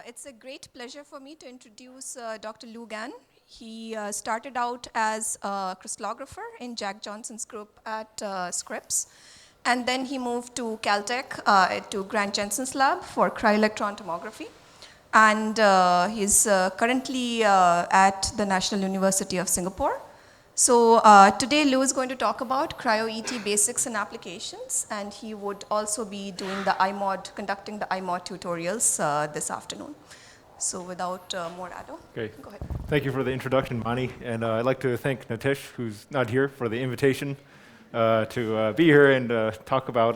It's a great pleasure for me to introduce Dr. Lou Gan. He started out as a crystallographer in Jack Johnson's group at Scripps, and then he moved to Caltech, to Grant Jensen's lab for cryo-electron tomography. And he's currently at the National University of Singapore. So today Lou is going to talk about cryo-ET basics and applications, and he would also be doing the iMod, conducting the iMod tutorials this afternoon. So without more ado, Okay. go ahead. Thank you for the introduction, Mani. And I'd like to thank Nitesh, who's not here, for the invitation to be here and talk about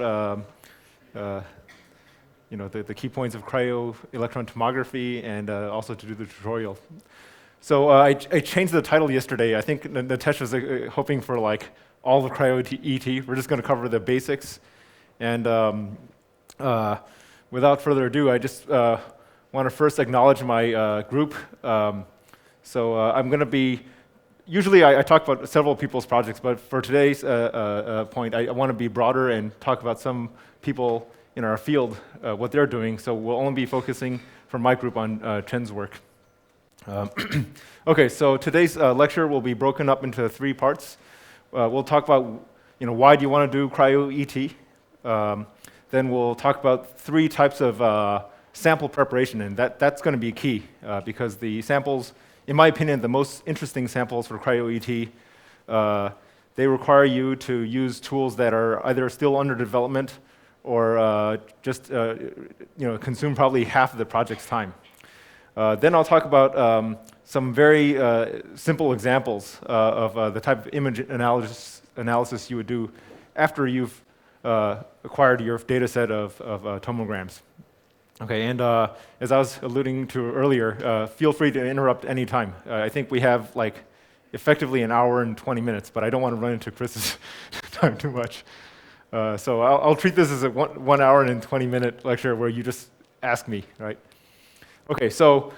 the key points of cryo-electron tomography and also to do the tutorial. So I changed the title yesterday. I think Nitesh was hoping for like all the cryo-ET. We're just going to cover the basics. And without further ado, I just want to first acknowledge my group. I'm going to be, usually I talk about several people's projects, but for today's point, I want to be broader and talk about some people in our field, what they're doing. So we'll only be focusing for my group on Chen's work. Okay, so today's lecture will be broken up into 3 parts. We'll talk about, why do you want to do cryo-ET? Then we'll talk about 3 types of sample preparation, and that's going to be key because the samples, in my opinion, the most interesting samples for cryo-ET, they require you to use tools that are either still under development or just consume probably half of the project's time. Then I'll talk about some very simple examples of the type of image analysis you would do after you've acquired your data set of tomograms. Okay, and as I was alluding to earlier, feel free to interrupt any time. I think we have like effectively an hour and 20 minutes, but I don't want to run into Chris's time too much. So I'll treat this as a 1 hour and 20-minute lecture where you just ask me, right? Okay, so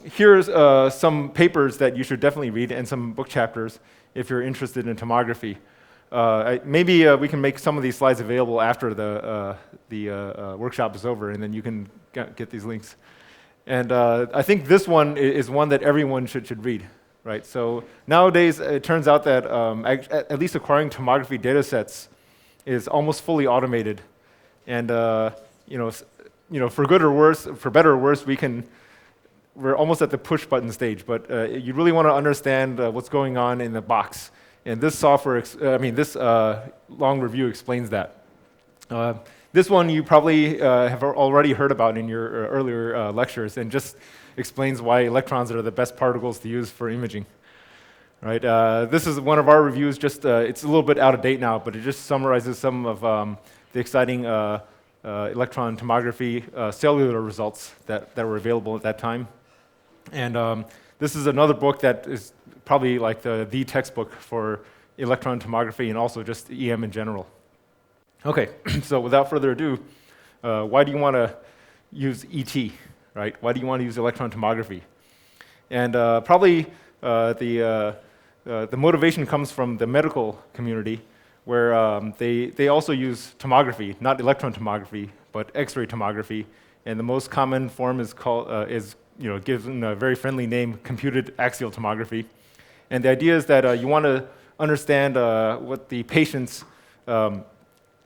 here's some papers that you should definitely read and some book chapters if you're interested in tomography. Maybe we can make some of these slides available after the workshop is over, and then you can get these links. And I think this one is one that everyone should read, right? So nowadays, it turns out that at least acquiring tomography data sets is almost fully automated. And for good or worse, for better or worse, we're almost at the push button stage, but you really want to understand what's going on in the box. And this this long review explains that. This one you probably have already heard about in your earlier lectures, and just explains why electrons are the best particles to use for imaging. Right? This is one of our reviews. Just it's a little bit out of date now, but it just summarizes some of the exciting electron tomography cellular results that were available at that time. And this is another book that is probably like the textbook for electron tomography and also just EM in general. Okay, so without further ado, why do you want to use ET, right? Why do you want to use electron tomography? And probably the motivation comes from the medical community, where they also use tomography, not electron tomography, but X-ray tomography. And the most common form is given a very friendly name, computed axial tomography. And the idea is that you want to understand what the patient's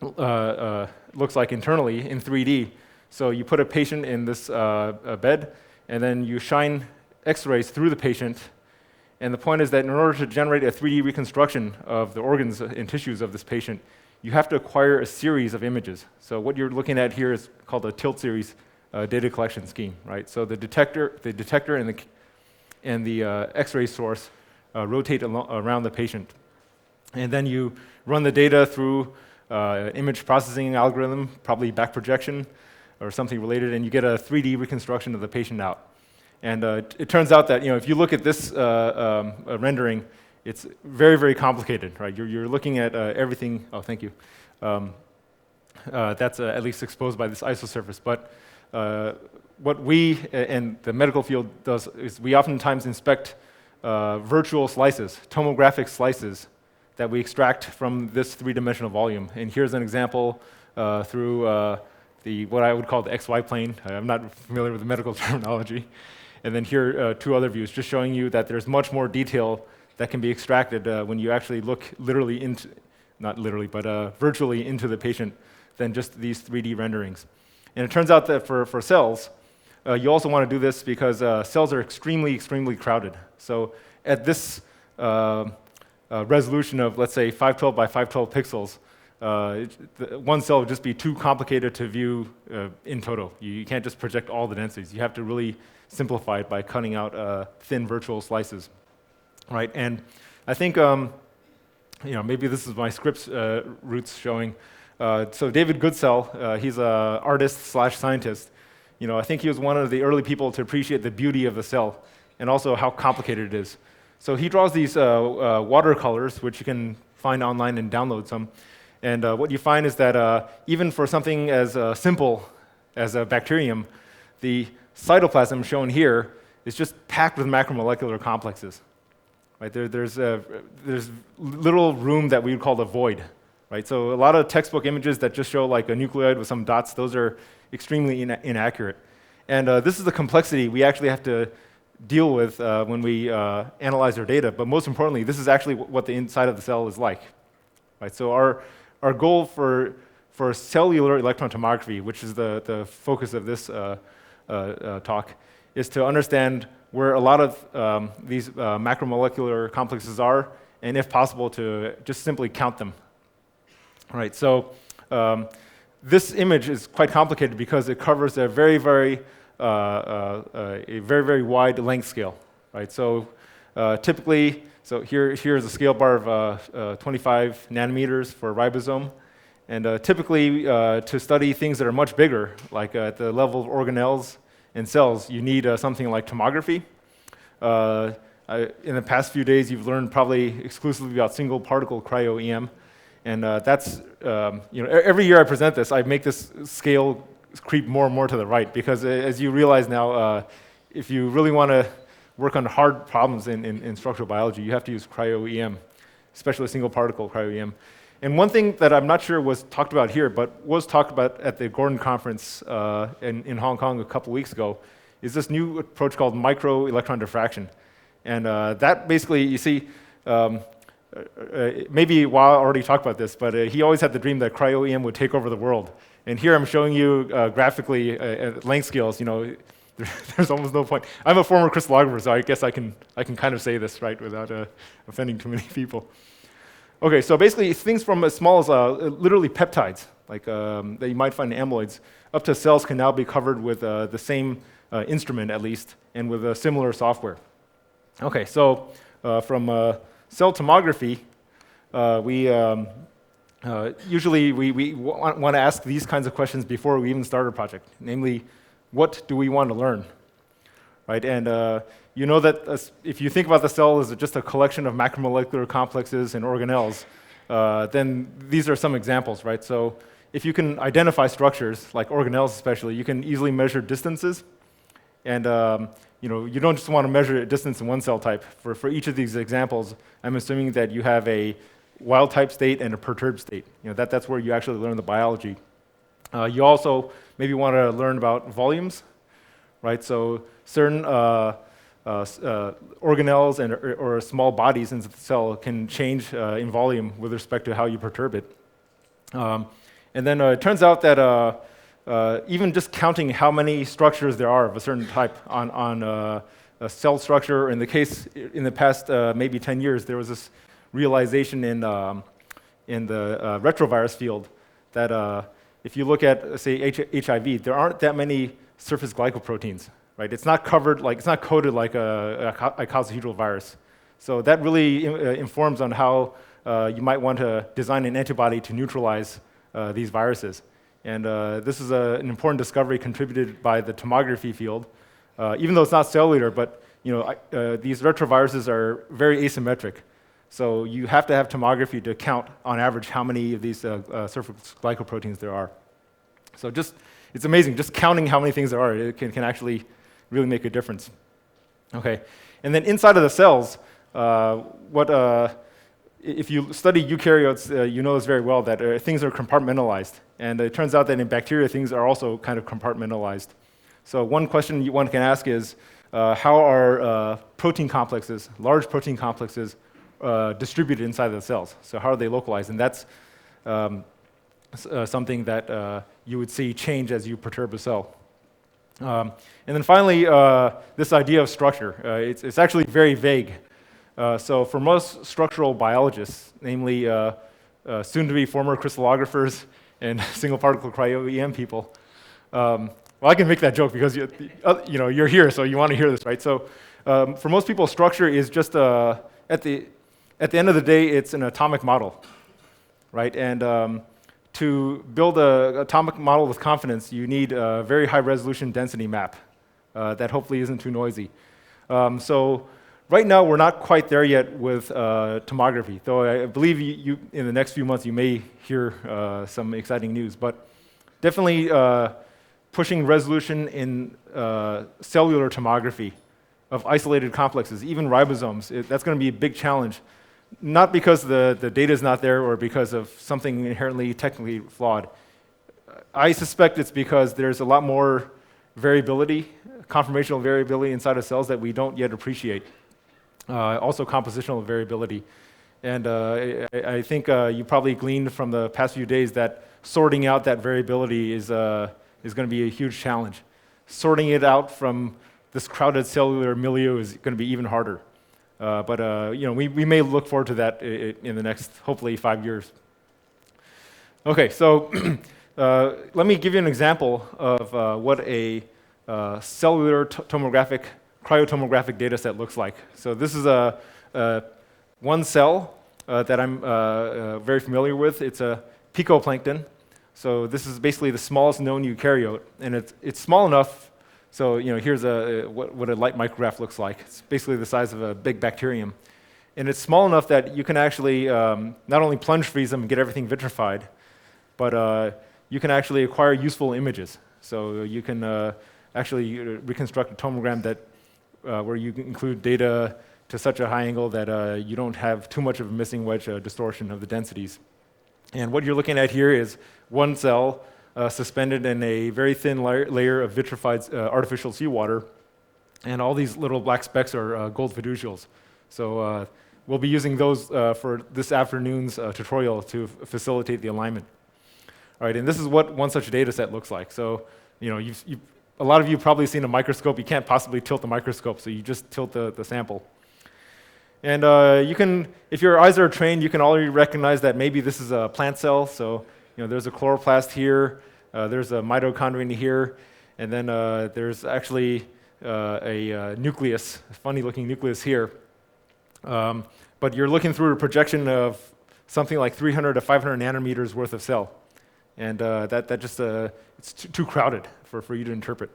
looks like internally in 3D. So you put a patient in this bed, and then you shine X-rays through the patient. And the point is that in order to generate a 3D reconstruction of the organs and tissues of this patient, you have to acquire a series of images. So what you're looking at here is called a tilt series data collection scheme, right? So the detector and the X-ray source rotate around the patient. And then you run the data through image processing algorithm, probably back projection or something related, and you get a 3D reconstruction of the patient out. And it turns out that if you look at this rendering, it's very, very complicated, right? You're looking at everything. Oh, thank you. That's at least exposed by this isosurface. But what we and the medical field does is we oftentimes inspect virtual slices, tomographic slices that we extract from this 3-dimensional volume. And here's an example through what I would call the XY plane. I'm not familiar with the medical terminology. And then here, 2 other views, just showing you that there's much more detail that can be extracted when you actually look literally into, not literally, but virtually into the patient than just these 3D renderings. And it turns out that for cells, you also want to do this because cells are extremely, extremely crowded. So at this resolution of, let's say, 512 by 512 pixels, one cell would just be too complicated to view in total. You can't just project all the densities. You have to really simplify it by cutting out thin virtual slices, right? And I think, maybe this is my Scripps roots showing. So David Goodsell, he's an artist/scientist. I think he was one of the early people to appreciate the beauty of the cell and also how complicated it is. So he draws these watercolors, which you can find online and download some. And what you find is that even for something as simple as a bacterium, the cytoplasm shown here is just packed with macromolecular complexes. Right? There's little room that we would call the void. Right? So a lot of textbook images that just show like a nucleoid with some dots, those are extremely inaccurate. And this is the complexity we actually have to deal with when we analyze our data. But most importantly, this is actually what the inside of the cell is like. Right? So our goal for cellular electron tomography, which is the focus of this talk, is to understand where a lot of these macromolecular complexes are, and if possible, to just simply count them. Right, so this image is quite complicated because it covers a very, very wide length scale. Right, so typically, here's a scale bar of 25 nanometers for a ribosome, and typically to study things that are much bigger, like at the level of organelles and cells, you need something like tomography. In the past few days, you've learned probably exclusively about single particle cryo-EM. And that's, every year I present this, I make this scale creep more and more to the right, because as you realize now, if you really want to work on hard problems in structural biology, you have to use cryo-EM, especially single particle cryo-EM. And one thing that I'm not sure was talked about here, but was talked about at the Gordon conference in Hong Kong a couple weeks ago, is this new approach called micro-electron diffraction. And that basically, you see, maybe Wah already talked about this, but he always had the dream that cryo-EM would take over the world. And here I'm showing you graphically at length scales. There's almost no point. I'm a former crystallographer, so I guess I can kind of say this right without offending too many people. Okay, so basically things from as small as literally peptides, like that you might find in amyloids, up to cells can now be covered with the same instrument at least, and with a similar software. Okay, so from cell tomography, usually we want to ask these kinds of questions before we even start a project. Namely, what do we want to learn? Right? And you know that if you think about the cell as just a collection of macromolecular complexes and organelles, then these are some examples, right? So if you can identify structures, like organelles especially, you can easily measure distances. And you don't just want to measure distance in one cell type. For each of these examples, I'm assuming that you have a wild type state and a perturbed state. That's where you actually learn the biology. You also maybe want to learn about volumes, right? So certain organelles or small bodies in the cell can change in volume with respect to how you perturb it. And then it turns out that even just counting how many structures there are of a certain type on a cell structure, in the past maybe 10 years, there was this realization in the retrovirus field that if you look at, say, HIV, there aren't that many surface glycoproteins, right? It's not covered, it's not coded like a icosahedral virus. So that really informs on how you might want to design an antibody to neutralize these viruses. And this is an important discovery contributed by the tomography field. Even though it's not cellular, but these retroviruses are very asymmetric. So you have to have tomography to count, on average, how many of these surface glycoproteins there are. So it's amazing. Just counting how many things there are, it can actually really make a difference. Okay, and then inside of the cells, what if you study eukaryotes, you know this very well, that things are compartmentalized. And it turns out that in bacteria, things are also kind of compartmentalized. So one question one can ask is, how are protein complexes, large protein complexes, distributed inside the cells? So how are they localized? And that's something that you would see change as you perturb a cell. And then finally, this idea of structure. It's actually very vague. So for most structural biologists, namely soon-to-be former crystallographers and single-particle cryo-EM people, well, I can make that joke because you're here, so you want to hear this, right? So for most people, structure is just at the end of the day, it's an atomic model, right? And to build an atomic model with confidence, you need a very high-resolution density map that hopefully isn't too noisy. So right now, we're not quite there yet with tomography, though I believe you in the next few months you may hear some exciting news. But definitely pushing resolution in cellular tomography of isolated complexes, even ribosomes, that's going to be a big challenge. Not because the data is not there or because of something inherently technically flawed. I suspect it's because there's a lot more variability, conformational variability inside of cells that we don't yet appreciate. Also compositional variability. And I think you probably gleaned from the past few days that sorting out that variability is going to be a huge challenge. Sorting it out from this crowded cellular milieu is going to be even harder. But we may look forward to that in the next, hopefully, 5 years. Okay, so let me give you an example of what a cellular tomographic, cryotomographic data set looks like. So this is one cell that I'm very familiar with. It's a picoplankton. So this is basically the smallest known eukaryote, and it's small enough. So here's what a light micrograph looks like. It's basically the size of a big bacterium. And it's small enough that you can actually not only plunge freeze them and get everything vitrified, but you can actually acquire useful images. So you can actually reconstruct a tomogram that where you can include data to such a high angle that you don't have too much of a missing wedge distortion of the densities. And what you're looking at here is one cell suspended in a very thin layer of vitrified artificial seawater, and all these little black specks are gold fiducials. So we'll be using those for this afternoon's tutorial to facilitate the alignment. All right, and this is what one such data set looks like. So a lot of you have probably seen a microscope. You can't possibly tilt the microscope, so you just tilt the sample. And you can, if your eyes are trained, you can already recognize that maybe this is a plant cell. So there's a chloroplast here, there's a mitochondrion here, and then there's actually a nucleus, a funny-looking nucleus here. But you're looking through a projection of something like 300 to 500 nanometers worth of cell. And that just, it's too crowded for you to interpret.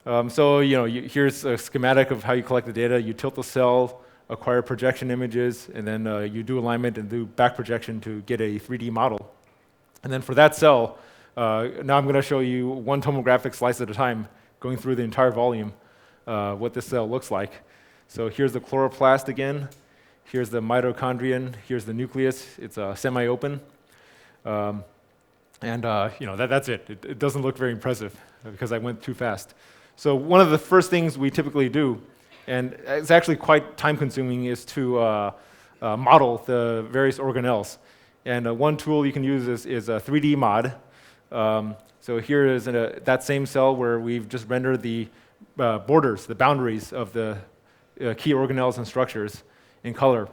So here's a schematic of how you collect the data. You tilt the cell, acquire projection images, and then you do alignment and do back projection to get a 3D model. And then for that cell, now I'm going to show you one tomographic slice at a time, going through the entire volume, what this cell looks like. So here's the chloroplast again. Here's the mitochondrion. Here's the nucleus. It's semi-open. That's it. It doesn't look very impressive because I went too fast. So one of the first things we typically do, and it's actually quite time-consuming, is to model the various organelles. And one tool you can use is a 3D mod. So here is that same cell where we've just rendered the borders, the boundaries of the key organelles and structures in color.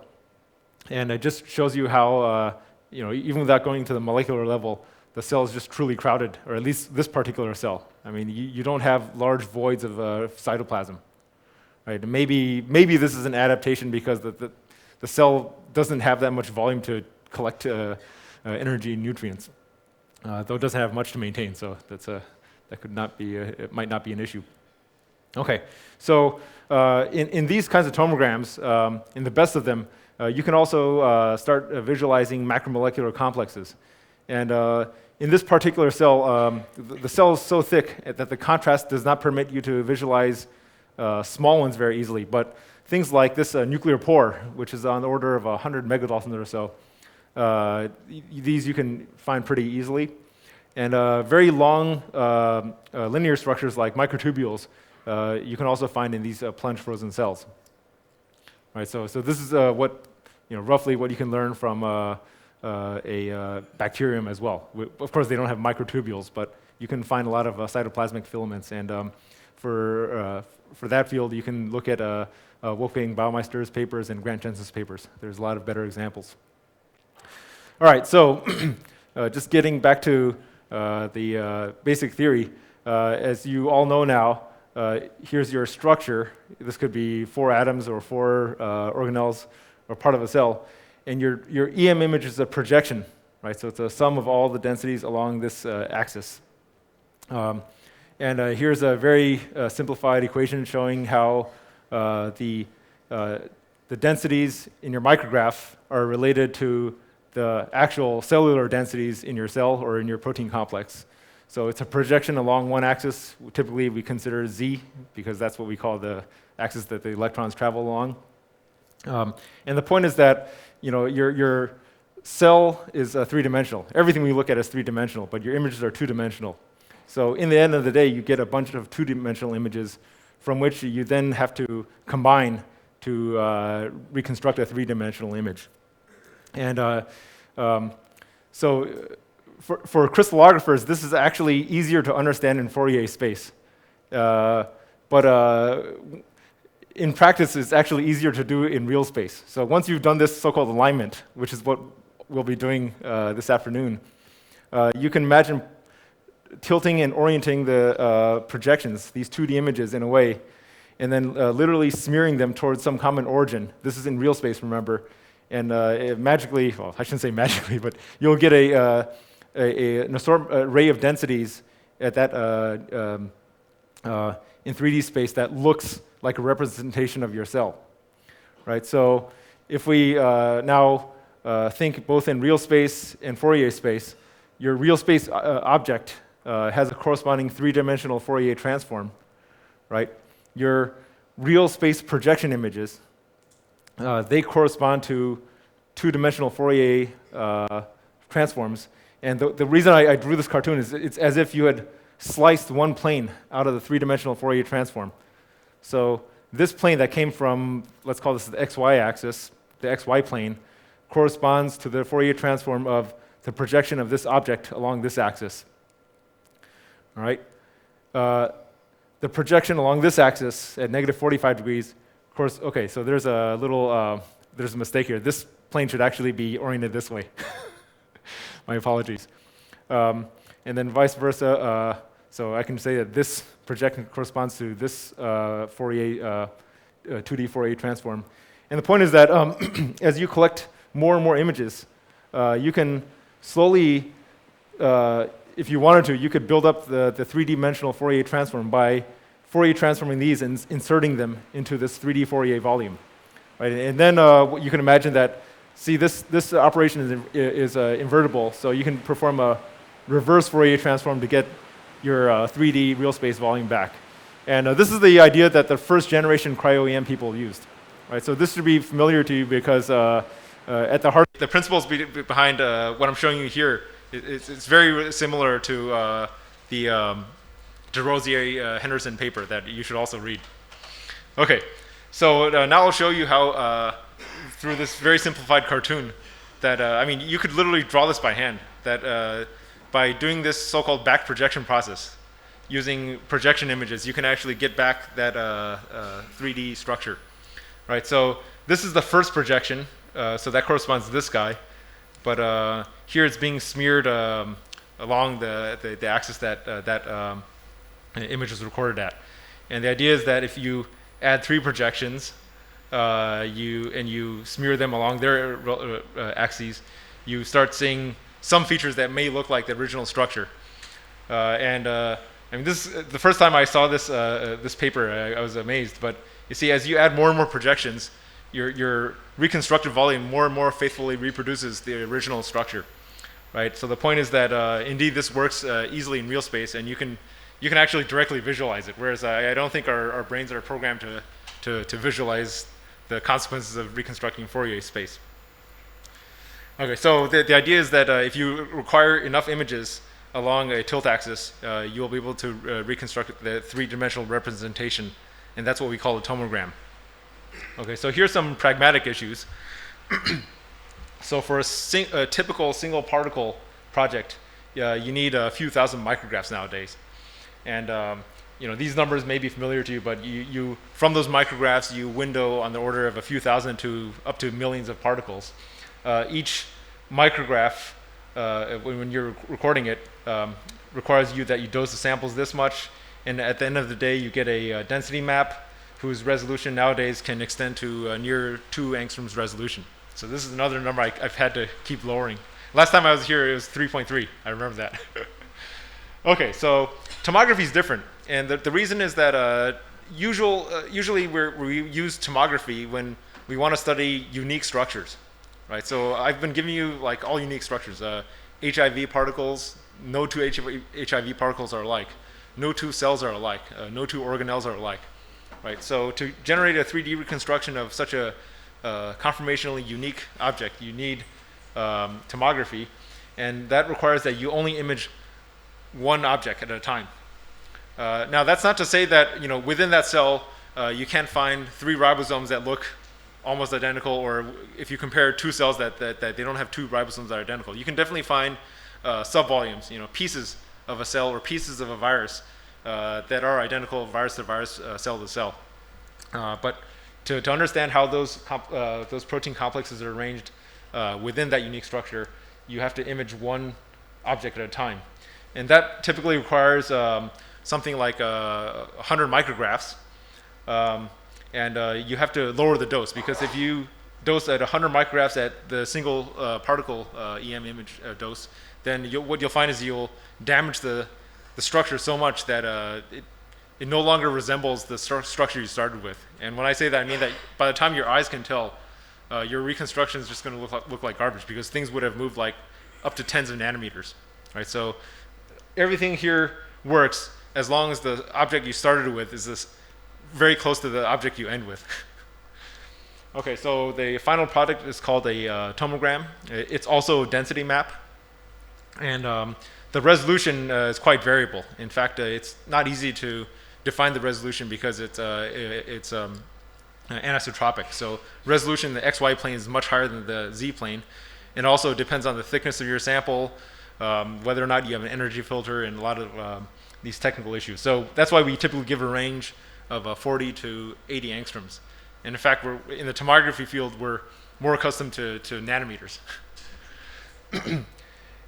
And it just shows you how, even without going to the molecular level, the cell is just truly crowded, or at least this particular cell. I mean, you don't have large voids of cytoplasm. Right? Maybe this is an adaptation because the cell doesn't have that much volume to collect energy and nutrients, though it doesn't have much to maintain. So that could not be it might not be an issue. Okay, so in these kinds of tomograms, in the best of them, you can also start visualizing macromolecular complexes. And in this particular cell, the cell is so thick that the contrast does not permit you to visualize small ones very easily. But things like this nuclear pore, which is on the order of 100 megadaltons or so. These you can find pretty easily. And very long linear structures like microtubules you can also find in these plunge frozen cells. Right, so this is what, roughly what you can learn from a bacterium as well. Of course, they don't have microtubules, but you can find a lot of cytoplasmic filaments. And for that field, you can look at Wolfgang Baumeister's papers and Grant Jensen's papers. There's a lot of better examples. All right, so just getting back to the basic theory, as you all know now, here's your structure. This could be 4 atoms or 4 organelles or part of a cell. And your EM image is a projection, right? So it's a sum of all the densities along this axis. And here's a very simplified equation showing how the densities in your micrograph are related to the actual cellular densities in your cell or in your protein complex. So it's a projection along one axis. Typically, we consider Z, because that's what we call the axis that the electrons travel along. And the point is that your cell is three-dimensional. Everything we look at is three-dimensional, but your images are two-dimensional. So in the end of the day, you get a bunch of two-dimensional images from which you then have to combine to reconstruct a three-dimensional image. And so for crystallographers, this is actually easier to understand in Fourier space. But in practice, it's actually easier to do in real space. So once you've done this so-called alignment, which is what we'll be doing this afternoon, you can imagine tilting and orienting the projections, these 2D images, in a way, and then literally smearing them towards some common origin. This is in real space, remember. And magically, well, I shouldn't say magically, but you'll get an array of densities at that in 3D space that looks like a representation of your cell, right? So if we now think both in real space and Fourier space, your real space object has a corresponding three-dimensional Fourier transform, right? Your real space projection images, they correspond to two-dimensional Fourier transforms. And the reason I drew this cartoon is it's as if you had sliced one plane out of the three-dimensional Fourier transform. So this plane that came from, let's call this the XY axis, the XY plane, corresponds to the Fourier transform of the projection of this object along this axis. All right? The projection along this axis at negative 45 degrees, of course, okay, so there's a little, there's a mistake here. This plane should actually be oriented this way. My apologies. And then vice versa, so I can say that this projection corresponds to this Fourier, 2D Fourier transform. And the point is that as you collect more and more images, you can slowly, if you wanted to, you could build up the three-dimensional Fourier transform by Fourier transforming these and inserting them into this 3D Fourier volume. Right? And then you can imagine that, see, this operation is invertible, so you can perform a reverse Fourier transform to get your 3D real space volume back. And this is the idea that the first generation cryo-EM people used. Right? So this should be familiar to you because at the heart, the principles behind what I'm showing you here, it's very similar to the de Rosier-Henderson paper that you should also read. Okay, so now I'll show you how, through this very simplified cartoon, that, I mean, you could literally draw this by hand, that by doing this so-called back projection process, using projection images, you can actually get back that 3D structure. Right, so this is the first projection, so that corresponds to this guy, but here it's being smeared along the axis that that image was recorded at. And the idea is that if you add 3 projections, you smear them along their axes, you start seeing some features that may look like the original structure. I mean, this the first time I saw this this paper, I was amazed. But you see, as you add more and more projections, your reconstructed volume more and more faithfully reproduces the original structure, right? So the point is that indeed this works easily in real space, and you can actually directly visualize it. Whereas I don't think our brains are programmed to visualize the consequences of reconstructing Fourier space. Okay, so the idea is that if you require enough images along a tilt axis, you'll be able to reconstruct the three-dimensional representation, and that's what we call a tomogram. Okay, so here's some pragmatic issues. So for a typical single particle project, you need a few thousand micrographs nowadays. And these numbers may be familiar to you, but you from those micrographs, you window on the order of a few thousand to up to millions of particles. Each micrograph, when you're recording it, requires you that you dose the samples this much, and at the end of the day, you get a density map whose resolution nowadays can extend to near 2 angstroms resolution. So this is another number I've had to keep lowering. Last time I was here, it was 3.3. I remember that. Okay, so tomography is different, and the reason is that usually we use tomography when we want to study unique structures, right? So I've been giving you like all unique structures. HIV particles, no two HIV particles are alike. No two cells are alike. No two organelles are alike, right? So to generate a 3D reconstruction of such a conformationally unique object, you need tomography, and that requires that you only image one object at a time. Now that's not to say that within that cell you can't find 3 ribosomes that look almost identical, or if you compare 2 cells that they don't have 2 ribosomes that are identical. You can definitely find subvolumes, pieces of a cell or pieces of a virus that are identical virus to virus, cell to cell. But to understand how those protein complexes are arranged within that unique structure, you have to image one object at a time. And that typically requires something like 100 micrographs. And you have to lower the dose, because if you dose at 100 micrographs at the single particle EM image dose, then what you'll find is you'll damage the structure so much that it no longer resembles the structure you started with. And when I say that, I mean that by the time your eyes can tell, your reconstruction is just going to look like garbage, because things would have moved like up to tens of nanometers, right? So everything here works as long as the object you started with is this very close to the object you end with. Okay, so the final product is called a tomogram. It's also a density map, and the resolution is quite variable. In fact, it's not easy to define the resolution because it's anisotropic. So resolution in the XY plane is much higher than the Z plane. It also depends on the thickness of your sample, whether or not you have an energy filter, and a lot of these technical issues. So that's why we typically give a range of 40 to 80 angstroms. And in fact, in the tomography field, we're more accustomed to nanometers.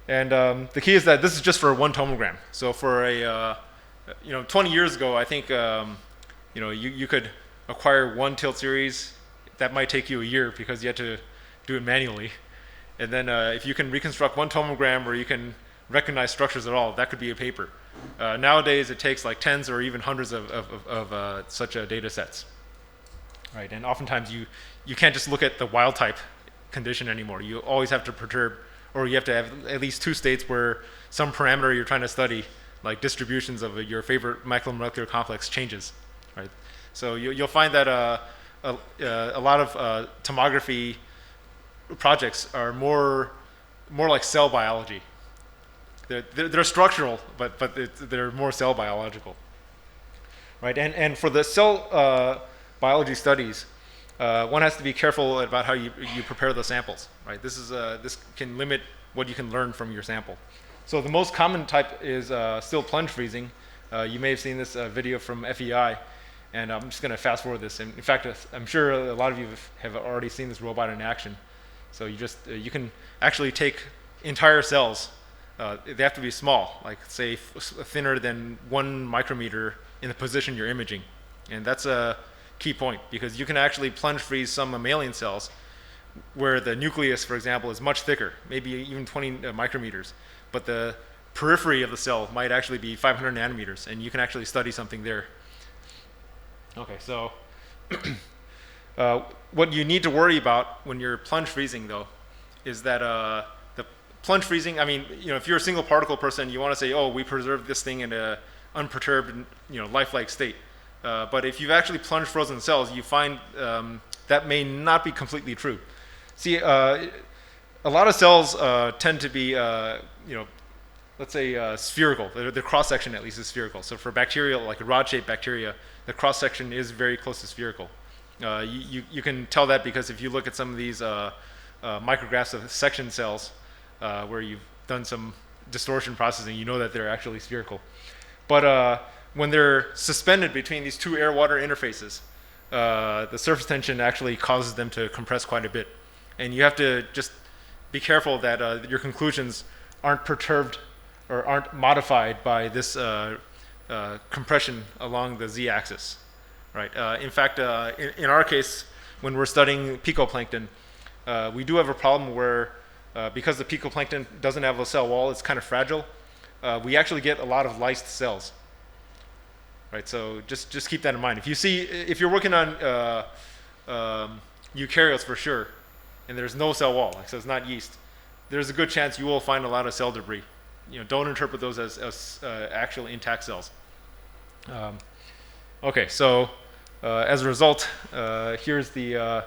And the key is that this is just for one tomogram. So for a 20 years ago, I think you could acquire one tilt series. That might take you a year because you had to do it manually. And then if you can reconstruct one tomogram where you can recognize structures at all, that could be a paper. Nowadays, it takes like tens or even hundreds of such data sets. Right, and oftentimes you can't just look at the wild type condition anymore. You always have to perturb, or you have to have at least 2 states where some parameter you're trying to study, like distributions of your favorite macromolecular complex, changes. Right, so you'll find that a lot of tomography projects are more like cell biology. They're structural, but they're more cell biological. Right, and for the cell biology studies, one has to be careful about how you prepare the samples. Right, this can limit what you can learn from your sample. So the most common type is still plunge freezing. You may have seen this video from FEI, and I'm just going to fast forward this. And in fact, I'm sure a lot of you have already seen this robot in action. So you can actually take entire cells. They have to be small, like say thinner than 1 micrometer in the position you're imaging, and that's a key point, because you can actually plunge freeze some mammalian cells where the nucleus, for example, is much thicker, maybe even 20 micrometers, but the periphery of the cell might actually be 500 nanometers, and you can actually study something there. Okay, so what you need to worry about when you're plunge freezing, though, is that the plunge freezing, I mean, if you're a single particle person, you want to say, oh, we preserved this thing in an unperturbed, lifelike state. But if you've actually plunge frozen cells, you find that may not be completely true. See, a lot of cells tend to be, let's say spherical. The cross section at least is spherical. So for bacteria, like a rod-shaped bacteria, the cross section is very close to spherical. You can tell that because if you look at some of these micrographs of section cells where you've done some distortion processing, you know that they're actually spherical. But when they're suspended between these two air-water interfaces, the surface tension actually causes them to compress quite a bit. And you have to just be careful that your conclusions aren't perturbed or aren't modified by this compression along the z-axis. Right. In fact, in our case, when we're studying picoplankton, we do have a problem where because the picoplankton doesn't have a cell wall, it's kind of fragile. We actually get a lot of lysed cells. Right. So just keep that in mind. If you're working on eukaryotes for sure, and there's no cell wall, so it's not yeast, there's a good chance you will find a lot of cell debris. Don't interpret those as actual intact cells. Okay, so as a result, here's the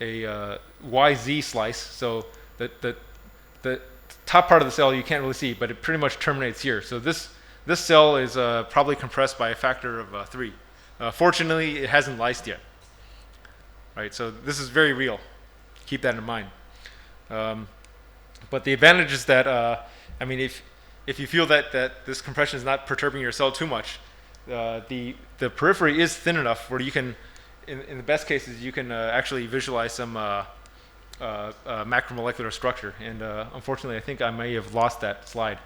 YZ slice. So the top part of the cell you can't really see, but it pretty much terminates here. So this cell is probably compressed by a factor of 3. Fortunately, it hasn't lysed yet. Right, so this is very real. Keep that in mind. But the advantage is that, I mean, if you feel that this compression is not perturbing your cell too much, the periphery is thin enough where you can, in the best cases, you can actually visualize some macromolecular structure. And unfortunately, I think I may have lost that slide.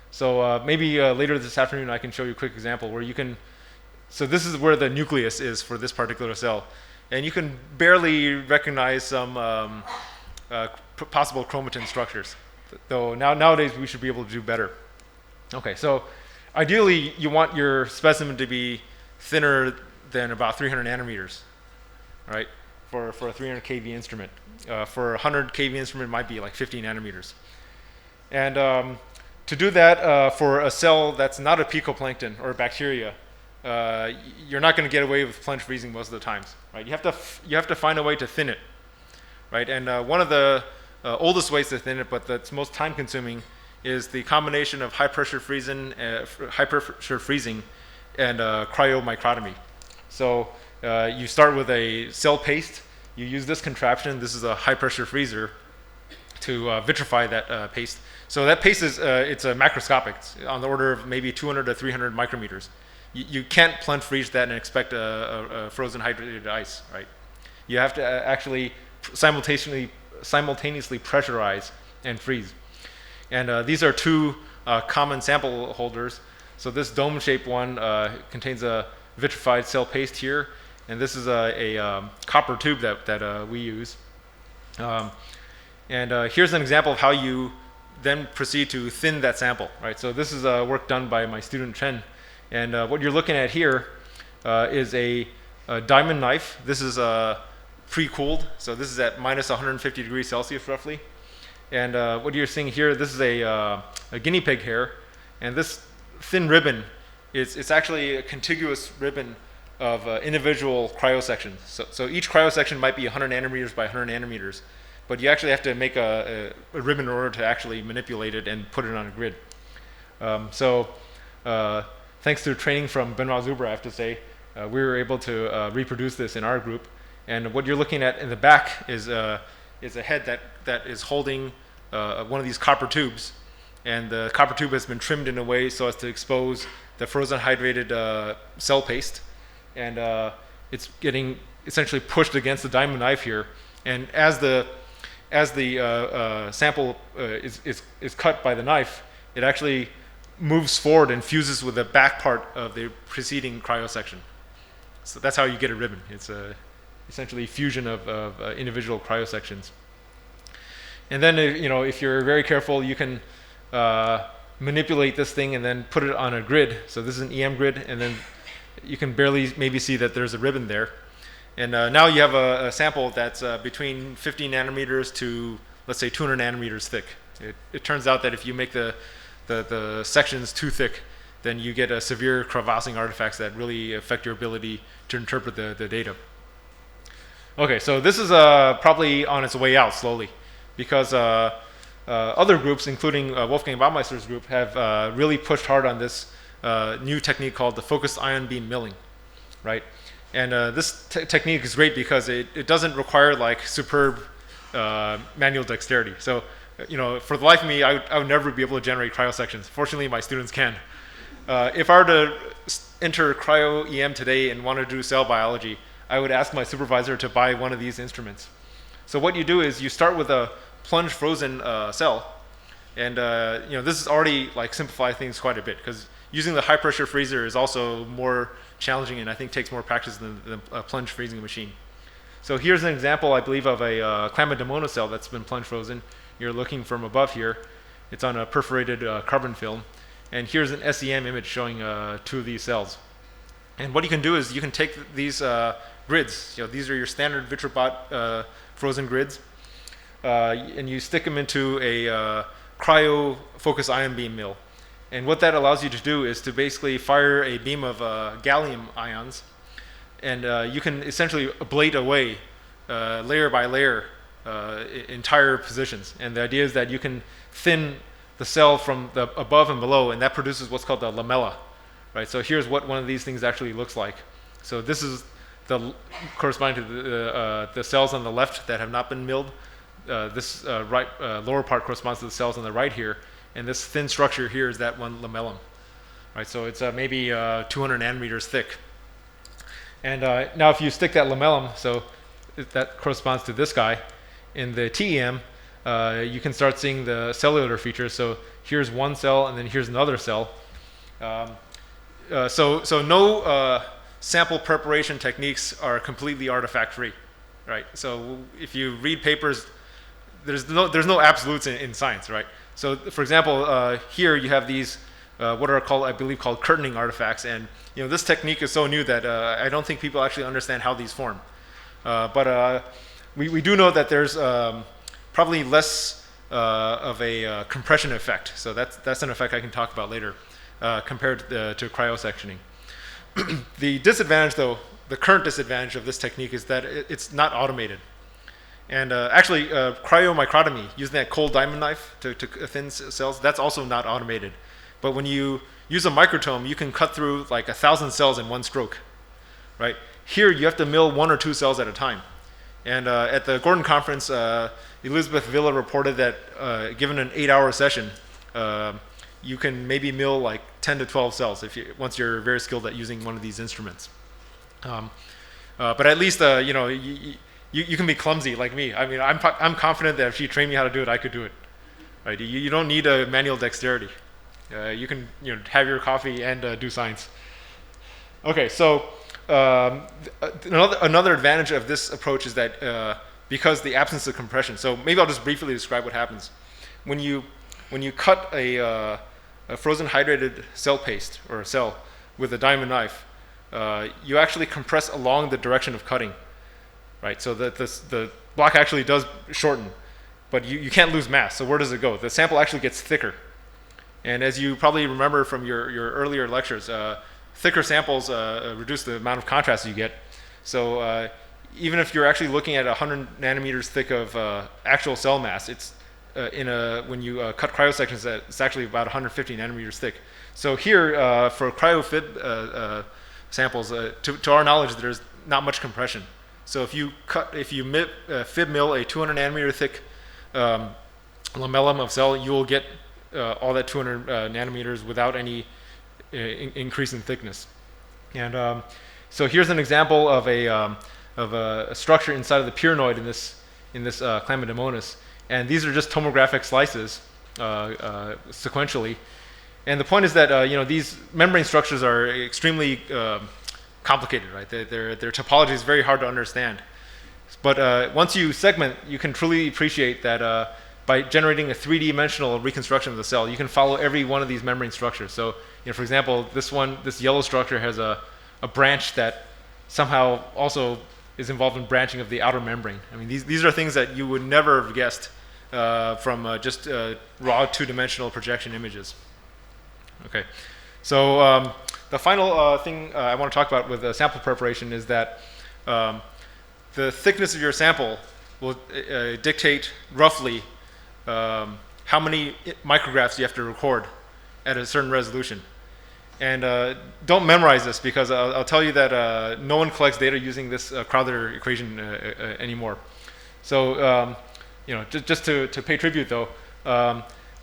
So maybe later this afternoon I can show you a quick example where you can, so this is where the nucleus is for this particular cell. And you can barely recognize some possible chromatin structures. Though nowadays we should be able to do better. Okay, so ideally you want your specimen to be thinner than about 300 nanometers, right? For a 300 kV instrument. For a 100 kV instrument, it might be like 50 nanometers. And to do that for a cell that's not a picoplankton or a bacteria, you're not going to get away with plunge freezing most of the times, right? You have to find a way to thin it, right? And one of the oldest ways to thin it, but that's most time-consuming, is the combination of high-pressure freezing and cryomicrotomy. So you start with a cell paste. You use this contraption. This is a high-pressure freezer to vitrify that paste. So that paste is it's macroscopic. It's on the order of maybe 200 to 300 micrometers. You can't plunge freeze that and expect a frozen hydrated ice, right? You have to actually simultaneously pressurize and freeze. And these are two common sample holders. So this dome-shaped one contains a vitrified cell paste here, and this is a copper tube that we use. Here's an example of how you then proceed to thin that sample, right? So this is work done by my student Chen. And what you're looking at here is a diamond knife. This is pre-cooled, so this is at minus 150 degrees Celsius roughly. And what you're seeing here, this is a guinea pig hair, and this thin ribbon it's actually a contiguous ribbon of individual cryosections. So each cryosection might be 100 nanometers by 100 nanometers, but you actually have to make a ribbon in order to actually manipulate it and put it on a grid. Thanks to training from Benoit Zuber, I have to say, we were able to reproduce this in our group. And what you're looking at in the back is a head that is holding one of these copper tubes. And the copper tube has been trimmed in a way so as to expose the frozen hydrated cell paste. And it's getting essentially pushed against the diamond knife here. And as the sample is cut by the knife, it actually moves forward and fuses with the back part of the preceding cryosection. So that's how you get a ribbon. It's essentially fusion of individual cryosections. And then, if you're very careful, you can manipulate this thing and then put it on a grid. So this is an EM grid, and then you can barely maybe see that there's a ribbon there. And now you have a sample that's between 50 nanometers to, let's say, 200 nanometers thick. It turns out that if you make the sections too thick, then you get severe crevassing artifacts that really affect your ability to interpret the data. Okay, so this is probably on its way out slowly, because other groups, including Wolfgang Baumeister's group, have really pushed hard on this new technique called the focused ion beam milling, right? And this technique is great because it doesn't require like superb manual dexterity. So, for the life of me, I would never be able to generate cryosections. Fortunately, my students can. If I were to enter cryo EM today and want to do cell biology, I would ask my supervisor to buy one of these instruments. So what you do is you start with a plunge frozen cell, and this is already like simplify things quite a bit, because using the high pressure freezer is also more challenging and I think takes more practice than a plunge freezing machine. So here's an example, I believe, of a chlamydomonas cell that's been plunge frozen. You're looking from above here. It's on a perforated carbon film. And here's an SEM image showing 2 of these cells. And what you can do is you can take these grids, these are your standard Vitrobot frozen grids, and you stick them into a cryo focused ion beam mill. And what that allows you to do is to basically fire a beam of gallium ions, and you can essentially ablate away layer by layer entire positions. And the idea is that you can thin the cell from the above and below, and that produces what's called the lamella, right? So here's what one of these things actually looks like. So this is the corresponding to the cells on the left that have not been milled. This lower part corresponds to the cells on the right here, and this thin structure here is that one lamellum, right? So it's maybe 200 nanometers thick. And now if you stick that lamellum, so that corresponds to this guy, in the TEM, you can start seeing the cellular features. So here's one cell, and then here's another cell. So no sample preparation techniques are completely artifact-free, right? So if you read papers, there's no absolutes in science, right? So for example, here you have these what are called, I believe, called curtaining artifacts, and this technique is so new that I don't think people actually understand how these form. But we do know that there's probably less of a compression effect. So that's an effect I can talk about later compared to cryosectioning. The disadvantage, though, the current disadvantage of this technique is that it's not automated. And actually, cryomicrotomy, using that cold diamond knife to thin cells, that's also not automated. But when you use a microtome, you can cut through like 1,000 cells in one stroke, right? Here, you have to mill 1 or 2 cells at a time. And at the Gordon conference, Elizabeth Villa reported that given an 8-hour session, you can maybe mill like 10 to 12 cells once you're very skilled at using one of these instruments. But at least you can be clumsy like me. I mean, I'm confident that if she trained me how to do it, I could do it. Right? You don't need a manual dexterity. You can have your coffee and do science. Okay, so another advantage of this approach is that because the absence of compression. So maybe I'll just briefly describe what happens when you cut a frozen hydrated cell paste or a cell with a diamond knife. You actually compress along the direction of cutting, right? So that the block actually does shorten, but you can't lose mass. So where does it go? The sample actually gets thicker. And as you probably remember from your earlier lectures, thicker samples reduce the amount of contrast you get. So even if you're actually looking at 100 nanometers thick of actual cell mass, it's when you cut cryosections, it's actually about 150 nanometers thick. So here, for cryofib samples, to our knowledge, there's not much compression. So if you fib mill a 200 nanometer thick lamellum of cell, you will get all that 200 nanometers without any increase in thickness. And so here's an example of a structure inside of the pyrenoid in this chlamydomonas. And these are just tomographic slices sequentially. And the point is that these membrane structures are extremely complicated, right? Their topology is very hard to understand. But once you segment, you can truly appreciate that by generating a 3D-dimensional reconstruction of the cell, you can follow every one of these membrane structures. So, for example, this yellow structure has a branch that somehow also is involved in branching of the outer membrane. I mean, these are things that you would never have guessed from just raw 2-dimensional projection images. Okay, so the final thing I want to talk about with sample preparation is that the thickness of your sample will dictate roughly how many micrographs you have to record at a certain resolution. And don't memorize this, because I'll tell you that no one collects data using this Crowther equation anymore. So just to pay tribute though,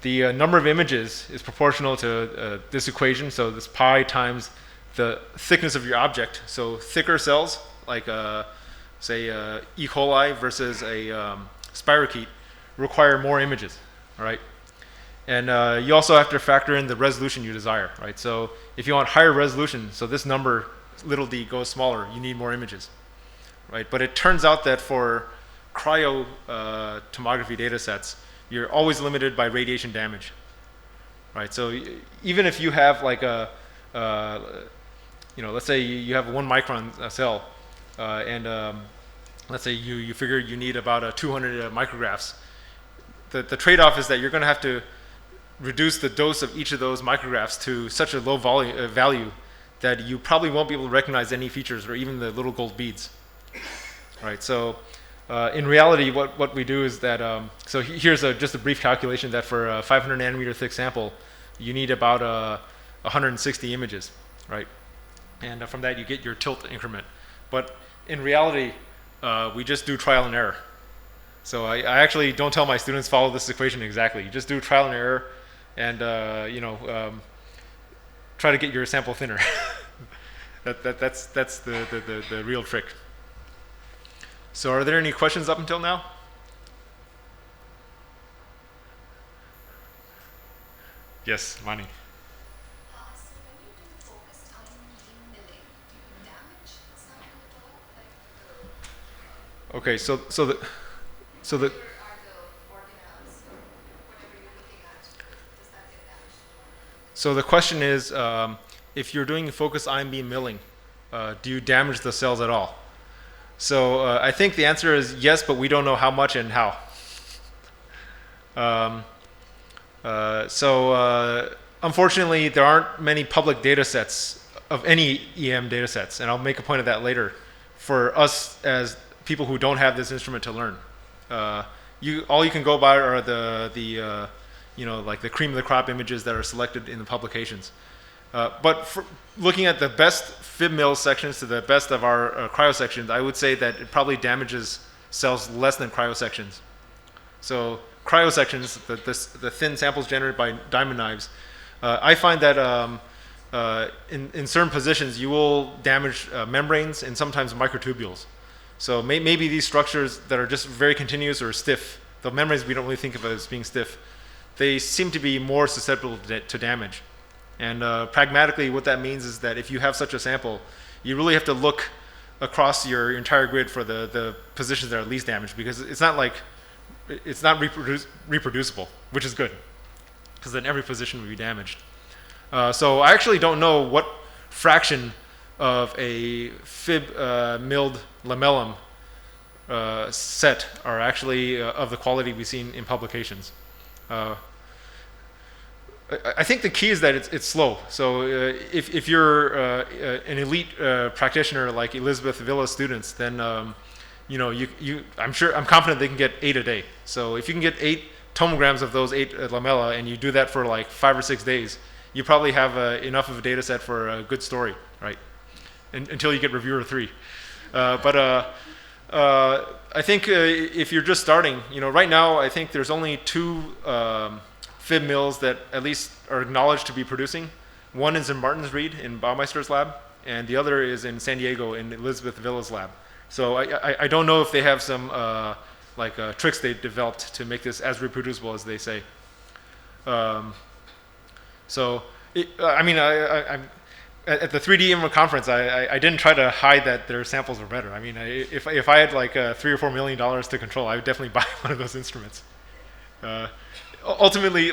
the number of images is proportional to this equation. So this pi times the thickness of your object. So thicker cells, like say E. coli versus a spirochete, require more images, all right? And you also have to factor in the resolution you desire, right? So if you want higher resolution, so this number, little d, goes smaller, you need more images, right? But it turns out that for cryo tomography data sets, you're always limited by radiation damage, right? So even if you have like a, let's say you have a 1 micron cell, and let's say you figure you need about 200 micrographs. The trade-off is that you're going to have to reduce the dose of each of those micrographs to such a low value that you probably won't be able to recognize any features or even the little gold beads, right? So in reality, what we do is that, so here's just a brief calculation that for a 500 nanometer thick sample, you need about 160 images, right? And from that, you get your tilt increment. But in reality, we just do trial and error. So I actually don't tell my students follow this equation exactly. You just do trial and error, and try to get your sample thinner. That's the real trick. So are there any questions up until now? Yes, Mani. So when you do focused ion beam milling, do you damage the sample at all? Okay, so the Where are the organelles, whatever you're looking at, does that get damaged? so the question is, if you're doing focused ion beam milling, do you damage the cells at all? So I think the answer is yes, but we don't know how much and how. Unfortunately, there aren't many public data sets of any EM data sets, and I'll make a point of that later, for us as people who don't have this instrument to learn. All you can go by are like the cream of the crop images that are selected in the publications. But for looking at the best fib mill sections to the best of our cryo sections, I would say that it probably damages cells less than cryo sections. So cryo sections, the thin samples generated by diamond knives, I find that in certain positions you will damage membranes and sometimes microtubules. So maybe these structures that are just very continuous or stiff, the membranes we don't really think of as being stiff, they seem to be more susceptible to damage. And pragmatically, what that means is that if you have such a sample, you really have to look across your entire grid for the positions that are least damaged, because it's not reproducible, which is good, because then every position would be damaged. So I actually don't know what fraction of a fib milled lamellum set are actually of the quality we've seen in publications. I think the key is that it's slow. So if you're an elite practitioner like Elizabeth Villa's students, then I'm confident they can get 8 a day. So if you can get 8 tomograms of those 8 lamella, and you do that for like 5 or 6 days, you probably have enough of a data set for a good story, right? Until you get reviewer 3. I think if you're just starting, right now I think there's only 2 fib mills that at least are acknowledged to be producing. One is in Martins Reed in Baumeister's lab, and the other is in San Diego in Elizabeth Villa's lab. So I don't know if they have some tricks they developed to make this as reproducible as they say. At the 3D IMRA conference, I didn't try to hide that their samples were better. I mean, if I had like $3 or $4 million to control, I would definitely buy one of those instruments. Ultimately,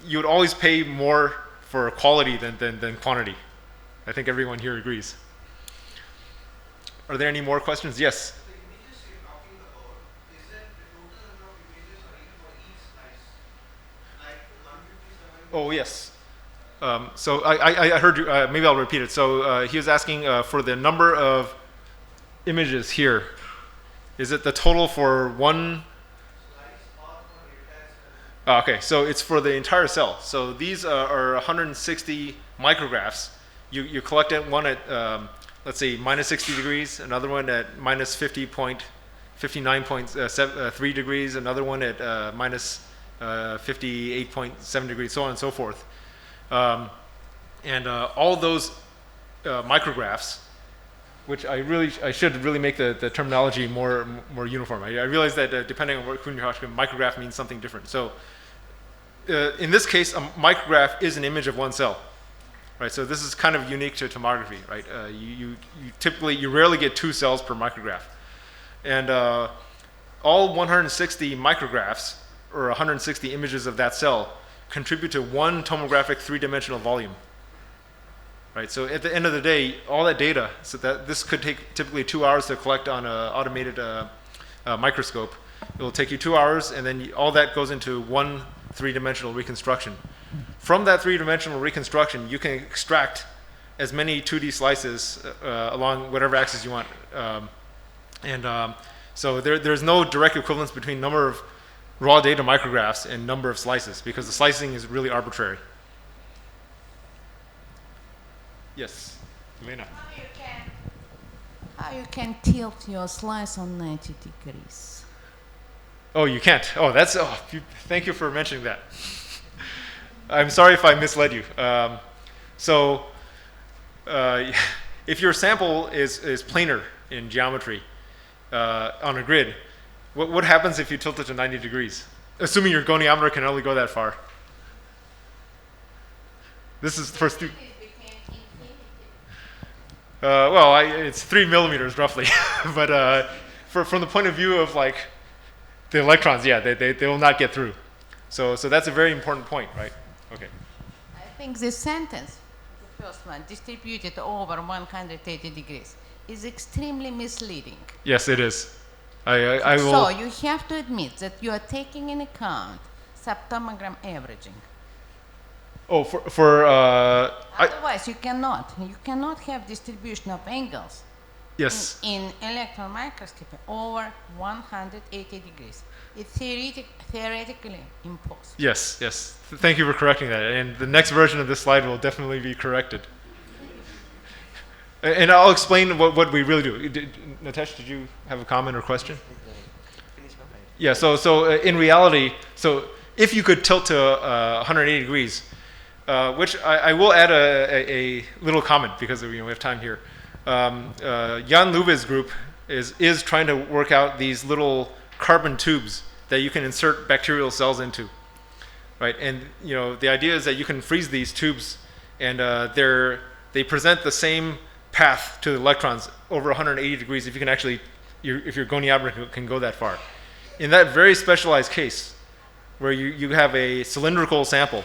you would always pay more for quality than quantity. I think everyone here agrees. Are there any more questions? Yes. The images you're talking about, is that the total number of images or even for each slice? Like 157? Oh, yes. So I heard you, maybe I'll repeat it. So he was asking for the number of images here, is it the total for one? Okay, so it's for the entire cell. So these are 160 micrographs. You collect one at, let's say, minus 60 degrees, another one at minus 59.3 degrees, another one at minus 58.7 degrees, so on and so forth. And all those micrographs, which I should really make the terminology more uniform. I realize that depending on who you're talking, micrograph means something different. So in this case, a micrograph is an image of one cell, right? So this is kind of unique to tomography, right? You rarely get 2 cells per micrograph, and all 160 micrographs or 160 images of that cell contribute to one tomographic 3-dimensional volume. Right, so at the end of the day, all that data, so that this could take typically 2 hours to collect on an automated microscope. It will take you 2 hours, and then all that goes into one 3-dimensional reconstruction. From that 3-dimensional reconstruction, you can extract as many 2D slices along whatever axis you want. So there's no direct equivalence between number of raw data micrographs and number of slices, because the slicing is really arbitrary. Yes, Elena. How you can tilt your slice on 90 degrees? Oh, you can't. Oh, thank you for mentioning that. I'm sorry if I misled you. If your sample is planar in geometry on a grid, what happens if you tilt it to 90 degrees? Assuming your goniometer can only go that far. This is the first two. It's 3 millimeters roughly, but from the point of view of like the electrons, yeah, they will not get through. So that's a very important point, right? Okay. I think this sentence, the first one, distributed over 180 degrees, is extremely misleading. Yes, it is. I will. So you have to admit that you are taking in account subtomogram averaging. Oh, Otherwise, you cannot have distribution of angles. Yes. In electron microscopy over 180 degrees. It's theoretically impossible. Yes. Thank you for correcting that. And the next version of this slide will definitely be corrected. And I'll explain what we really do. Natesh, did you have a comment or question? Yeah. So in reality, so if you could tilt to 180 degrees. Which I will add a little comment because we have time here. Jan Lube's group is trying to work out these little carbon tubes that you can insert bacterial cells into, right? And the idea is that you can freeze these tubes, and they present the same path to the electrons over 180 degrees if you can actually, if your goniometer can go that far. In that very specialized case, where you have a cylindrical sample,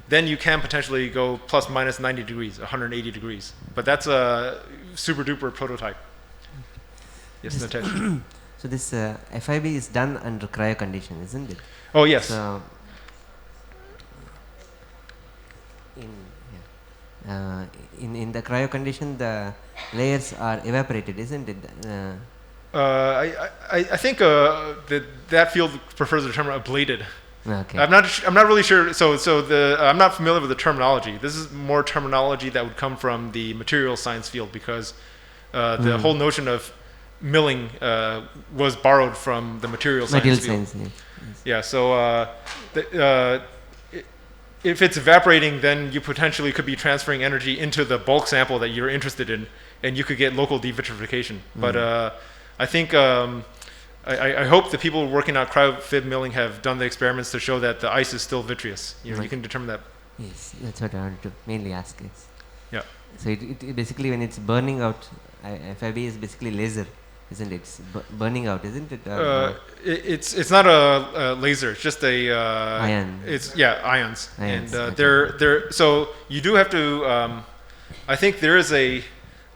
then you can potentially go plus minus 90 degrees, 180 degrees. But that's a super duper prototype. Yes, Natesh. So this FIB is done under cryo condition, isn't it? Oh, yes. So in the cryo condition, the layers are evaporated, isn't it? I think that field prefers the term ablated. Okay. I'm not really sure. I'm not familiar with the terminology. This is more terminology that would come from the material science field, because the whole notion of milling was borrowed from the material science field. Yeah. So if it's evaporating, then you potentially could be transferring energy into the bulk sample that you're interested in, and you could get local devitrification. But I think. I hope the people working on cryo-fib milling have done the experiments to show that the ice is still vitreous. You can determine that. Yes, that's what I wanted to mainly ask. Is. Yeah. So it basically, when it's burning out, FIB is basically laser, isn't it? It's burning out, isn't it? It's not a laser. It's just a ion. Ions. And okay. So you do have to. I think there is a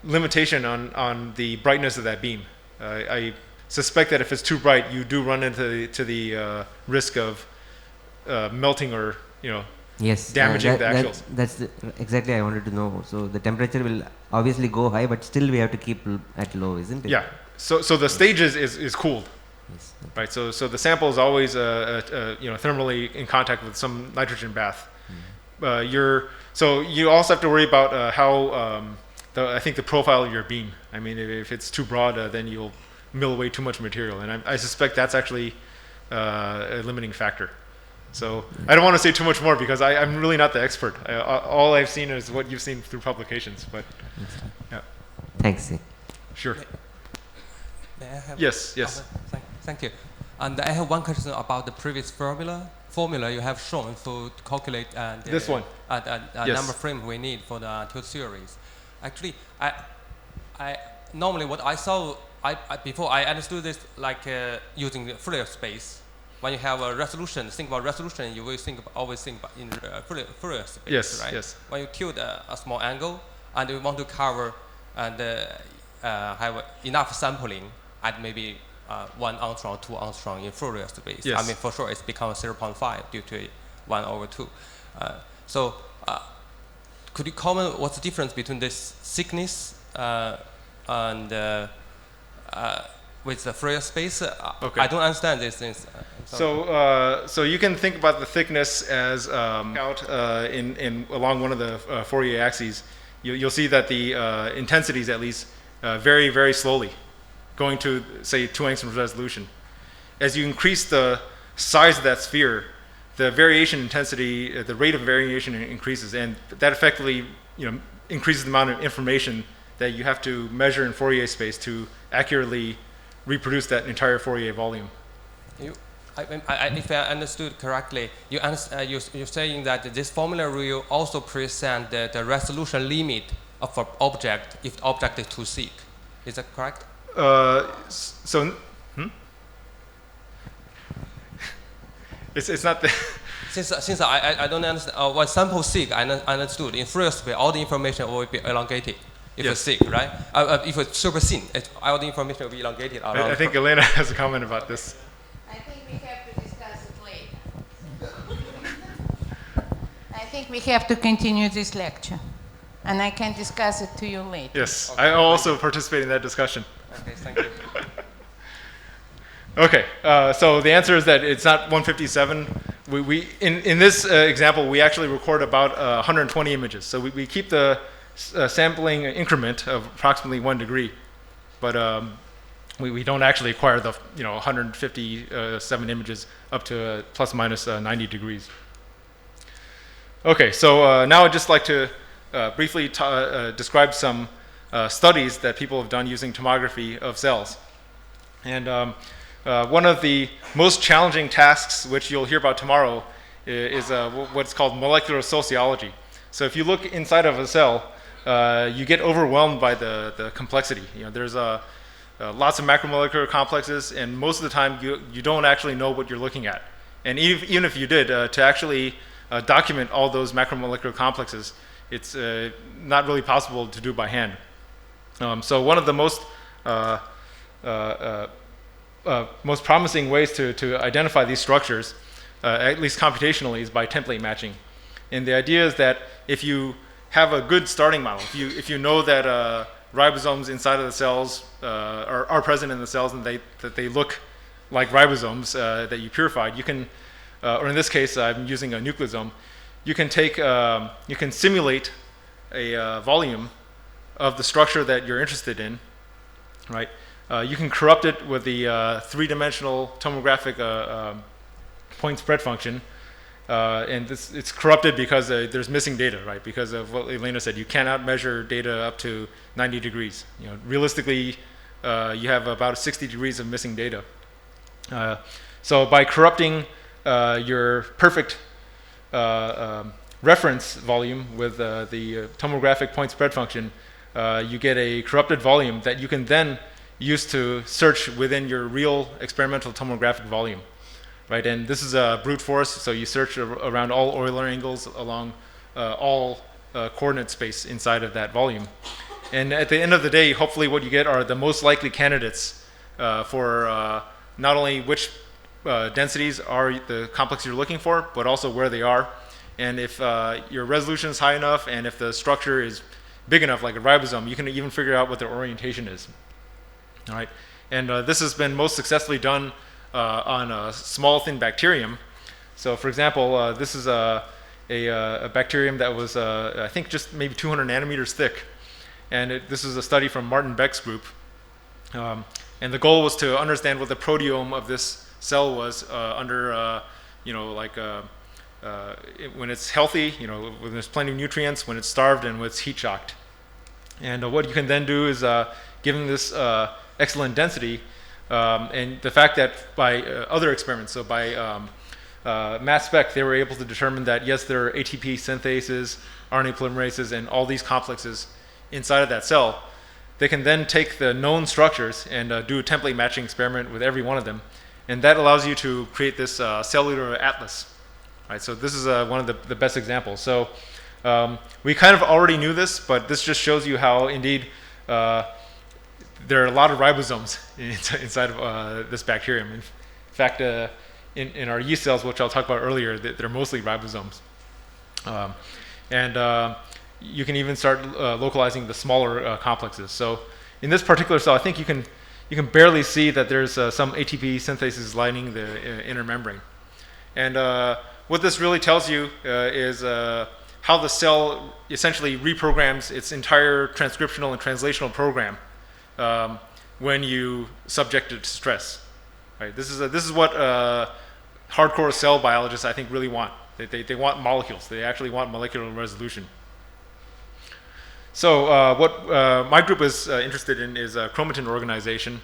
limitation on the brightness of that beam. I suspect that if it's too bright, you do run into the risk of melting or Yes, damaging the actuals. that's exactly I wanted to know. So the temperature will obviously go high, but still we have to keep at low, isn't it? Yeah. So the stage is cooled, Yes. right? So the sample is always thermally in contact with some nitrogen bath. So you also have to worry about how I think the profile of your beam. I mean, if it's too broad, then you'll mill away too much material, and I suspect that's actually a limiting factor. So I don't want to say too much more because I'm really not the expert. All I've seen is what you've seen through publications. But yeah, Thanks. sure. May I have Yes. Thank you. And I have one question about the previous formula you have shown to calculate This one. Yes. number frame we need for the tooth series. Actually, I normally what I saw before I understood this like using the Fourier space. When you have a resolution, think about resolution, you will always think about in Fourier space, Yes, right? yes. When you tilt a small angle and you want to cover and have enough sampling at maybe 1 angstrom, 2 angstrom in Fourier space. Yes. I mean, for sure, it's become 0.5 due to 1/2. So, could you comment what's the difference between this thickness and with the Fourier space? Okay. I don't understand this. So you can think about the thickness as out along one of the Fourier axes. You'll see that the intensities at least vary very slowly, going to say 2 angstrom resolution. As you increase the size of that sphere, the variation intensity, the rate of variation increases, and that effectively increases the amount of information that you have to measure in Fourier space to accurately reproduce that entire Fourier volume. If I understood correctly, you're saying that this formula will also present the resolution limit of an object if the object is too thick. Is that correct? It's not the Since I don't understand what sample thick, I understood in Fourier space all the information will be elongated. If Yes. it's thick, right? If it's super thin, all the information will be elongated. I think Elena has a comment about this. I think we have to discuss it later. I think we have to continue this lecture, and I can discuss it to you later. Yes, I also participate in that discussion. Okay, thank you. Okay, so the answer is that it's not 157. In this example, we actually record about 120 images. So we keep the sampling increment of approximately 1 degree, but we don't actually acquire the 157 images up to plus minus 90 degrees. Okay, so now I'd just like to briefly describe some studies that people have done using tomography of cells. And one of the most challenging tasks, which you'll hear about tomorrow, is what's called molecular sociology. So if you look inside of a cell, you get overwhelmed by the complexity. There's lots of macromolecular complexes, and most of the time you don't actually know what you're looking at. And even if you did, to actually document all those macromolecular complexes, it's not really possible to do by hand. So one of the most promising ways to identify these structures, at least computationally, is by template matching. And the idea is that if you have a good starting model, if you know that ribosomes inside of the cells are present in the cells and that they look like ribosomes that you purified, you can, or in this case, I'm using a nucleosome. You can simulate a volume of the structure that you're interested in, right? You can corrupt it with the three-dimensional tomographic point spread function, and it's corrupted because there's missing data, right? Because of what Elena said, you cannot measure data up to 90 degrees. Realistically, you have about 60 degrees of missing data. So by corrupting your perfect reference volume with the tomographic point spread function, you get a corrupted volume that you can then use to search within your real experimental tomographic volume, right? And this is a brute force, so you search around all Euler angles along all coordinate space inside of that volume. And at the end of the day, hopefully what you get are the most likely candidates for not only which densities are the complex you're looking for, but also where they are. And if your resolution is high enough, and if the structure is big enough, like a ribosome, you can even figure out what their orientation is. All right, and this has been most successfully done on a small, thin bacterium. So, for example, this is a bacterium that was, I think, just maybe 200 nanometers thick, and this is a study from Martin Beck's group. And the goal was to understand what the proteome of this cell was under, when it's healthy, when there's plenty of nutrients, when it's starved, and when it's heat shocked. And what you can then do is, given this excellent density, and the fact that by other experiments, so by mass spec, they were able to determine that, yes, there are ATP synthases, RNA polymerases, and all these complexes inside of that cell. They can then take the known structures and do a template matching experiment with every one of them. And that allows you to create this cellular atlas. Right, so this is one of the best examples. So we kind of already knew this, but this just shows you how, indeed, there are a lot of ribosomes inside of this bacterium. In fact, in our yeast cells, which I'll talk about earlier, they're mostly ribosomes. You can even start localizing the smaller complexes. So in this particular cell, I think you can barely see that there's some ATP synthesis lining the inner membrane. And what this really tells you is how the cell essentially reprograms its entire transcriptional and translational program when you subject it to stress. Right? This is what hardcore cell biologists, I think, really want. They want molecules. They actually want molecular resolution. So what my group is interested in is chromatin organization.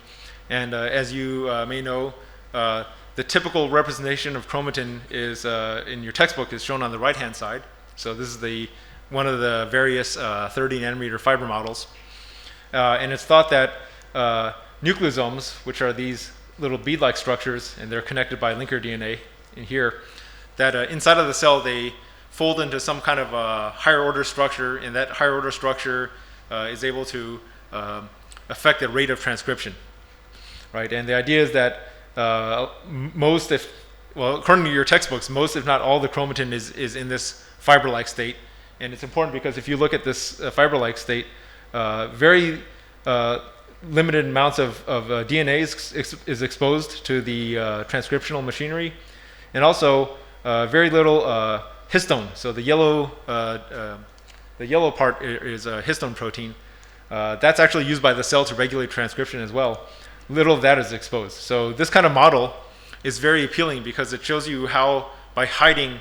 And as you may know, the typical representation of chromatin is in your textbook is shown on the right-hand side. So this is one of the various 30 nanometer fiber models. And it's thought that nucleosomes, which are these little bead-like structures, and they're connected by linker DNA in here, that inside of the cell they fold into some kind of a higher order structure, and that higher order structure is able to affect the rate of transcription. Right? And the idea is that according to your textbooks, most, if not all, the chromatin is in this fiber-like state. And it's important because if you look at this fiber-like state, very limited amounts of DNA is exposed to the transcriptional machinery, and also very little histone. So the yellow part is a histone protein. That's actually used by the cell to regulate transcription as well. Little of that is exposed. So this kind of model is very appealing because it shows you how, by hiding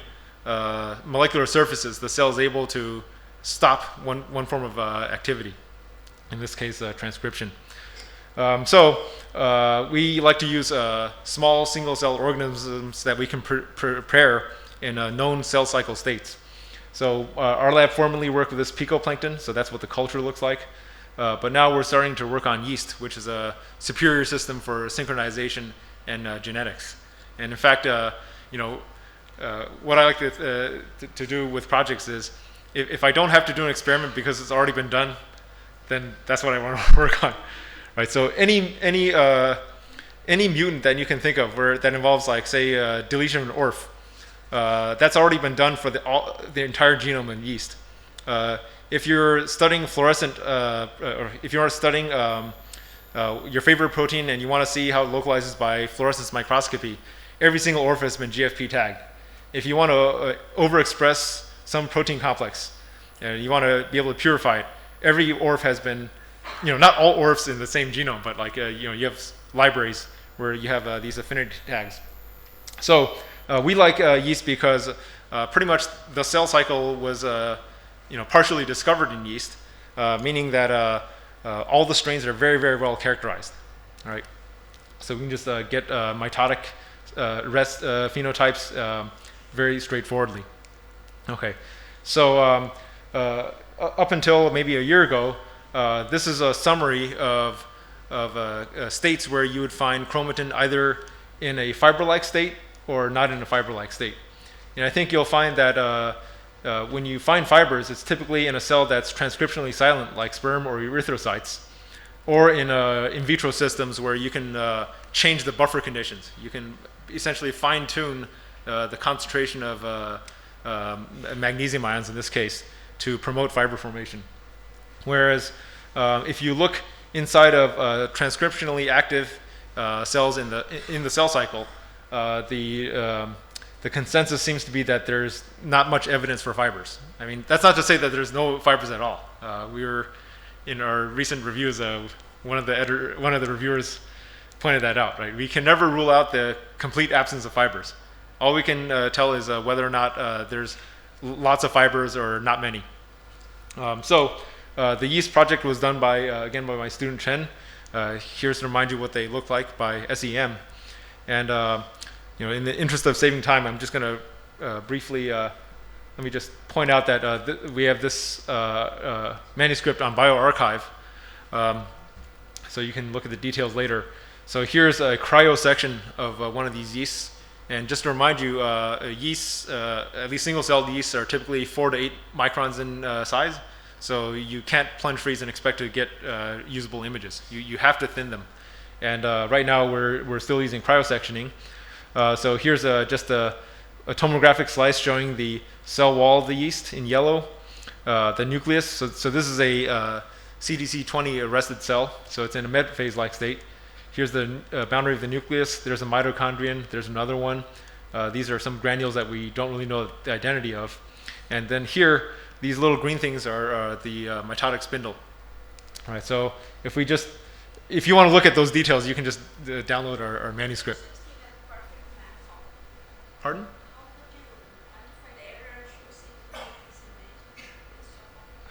molecular surfaces, the cell is able to stop one form of activity, in this case transcription. We like to use small single-cell organisms that we can prepare in known cell cycle states. So our lab formerly worked with this picoplankton, so that's what the culture looks like. But now we're starting to work on yeast, which is a superior system for synchronization and genetics. And in fact, what I like to do with projects is, if I don't have to do an experiment because it's already been done, then that's what I want to work on. Right? So any mutant that you can think of that involves, like, say, deletion of an ORF, that's already been done for the entire genome in yeast. If you're studying fluorescent, or if you are studying your favorite protein and you want to see how it localizes by fluorescence microscopy, every single ORF has been GFP tagged. If you want to overexpress some protein complex and you want to be able to purify it, every ORF has been, not all ORFs in the same genome, but like, you have libraries where you have these affinity tags. So we like yeast because pretty much the cell cycle was partially discovered in yeast, meaning that all the strains are very, very well characterized. All right, so we can just get mitotic rest phenotypes very straightforwardly. Okay, so up until maybe a year ago, this is a summary of states where you would find chromatin either in a fiber-like state or not in a fiber-like state. And I think you'll find that when you find fibers, it's typically in a cell that's transcriptionally silent, like sperm or erythrocytes, or in vitro systems where you can change the buffer conditions. You can essentially fine-tune the concentration of magnesium ions in this case, to promote fiber formation. Whereas if you look inside of transcriptionally active cells in the cell cycle, the consensus seems to be that there's not much evidence for fibers. I mean, that's not to say that there's no fibers at all. We were in our recent reviews, one of the reviewers pointed that out. Right, we can never rule out the complete absence of fibers. All we can tell is whether or not there's lots of fibers or not many. The yeast project was done by again by my student Chen. Here's to remind you what they look like by SEM. And in the interest of saving time, I'm just going to briefly let me just point out that we have this manuscript on bioarchive, so you can look at the details later. So here's a cryo section of one of these yeasts. And just to remind you, yeasts, at least single-celled yeasts, are typically 4 to 8 microns in size. So you can't plunge freeze and expect to get usable images. You have to thin them. And right now we're still using cryosectioning. So here's just a tomographic slice showing the cell wall of the yeast in yellow, the nucleus. So this is a CDC20 arrested cell. So it's in a metaphase-like state. Here's the boundary of the nucleus. There's a mitochondrion. There's another one. These are some granules that we don't really know the identity of. And then here, these little green things are the mitotic spindle. All right, so if you want to look at those details, you can just download our manuscript. Pardon?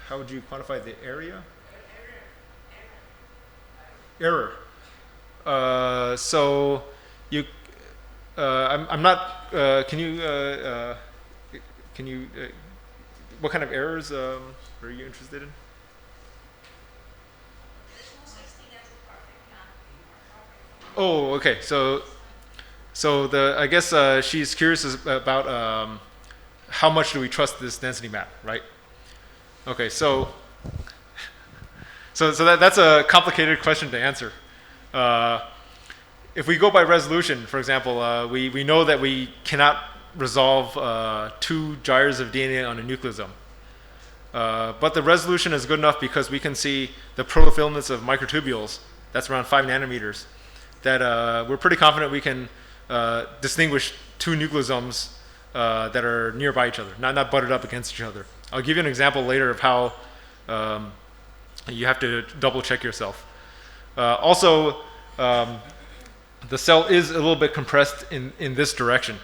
How would you quantify the area? Error. So you, I'm not. Can you? What kind of errors are you interested in? Oh, okay. So I guess she's curious about how much do we trust this density map, right? Okay, so that's a complicated question to answer. If we go by resolution, for example, we know that we cannot resolve 2 gyres of DNA on a nucleosome. But the resolution is good enough because we can see the protofilaments of microtubules, that's around 5 nanometers, that we're pretty confident we can distinguish 2 nucleosomes that are nearby each other, not butted up against each other. I'll give you an example later of how you have to double check yourself. Also, the cell is a little bit compressed in this direction.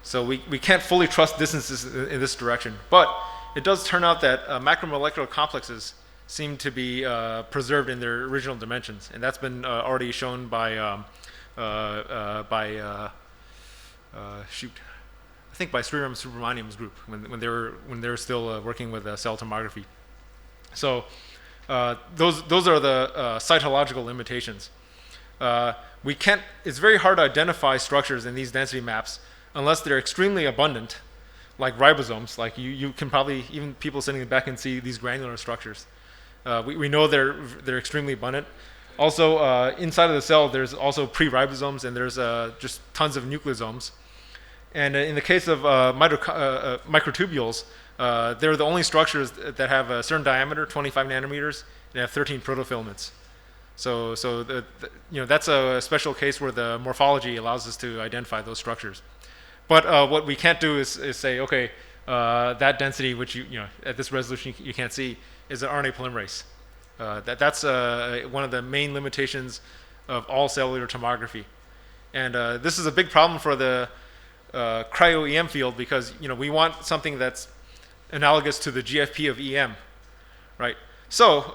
So we can't fully trust distances in this direction. But it does turn out that macromolecular complexes seem to be preserved in their original dimensions. And that's been already shown by I think by Sriram Subramaniam's group when they were still working with cell tomography. So those are the cytological limitations. We can't. It's very hard to identify structures in these density maps unless they're extremely abundant, like ribosomes. Like you can probably, even people sitting in the back can see these granular structures. We know they're extremely abundant. Also, inside of the cell, there's also pre-ribosomes, and there's just tons of nucleosomes. And in the case of microtubules, they're the only structures that have a certain diameter, 25 nanometers, and have 13 protofilaments. So that's a special case where the morphology allows us to identify those structures. But what we can't do is say, okay, that density, which at this resolution you can't see, is an RNA polymerase. That's one of the main limitations of all cellular tomography. And this is a big problem for the cryo-EM field because we want something that's analogous to the GFP of EM, right? So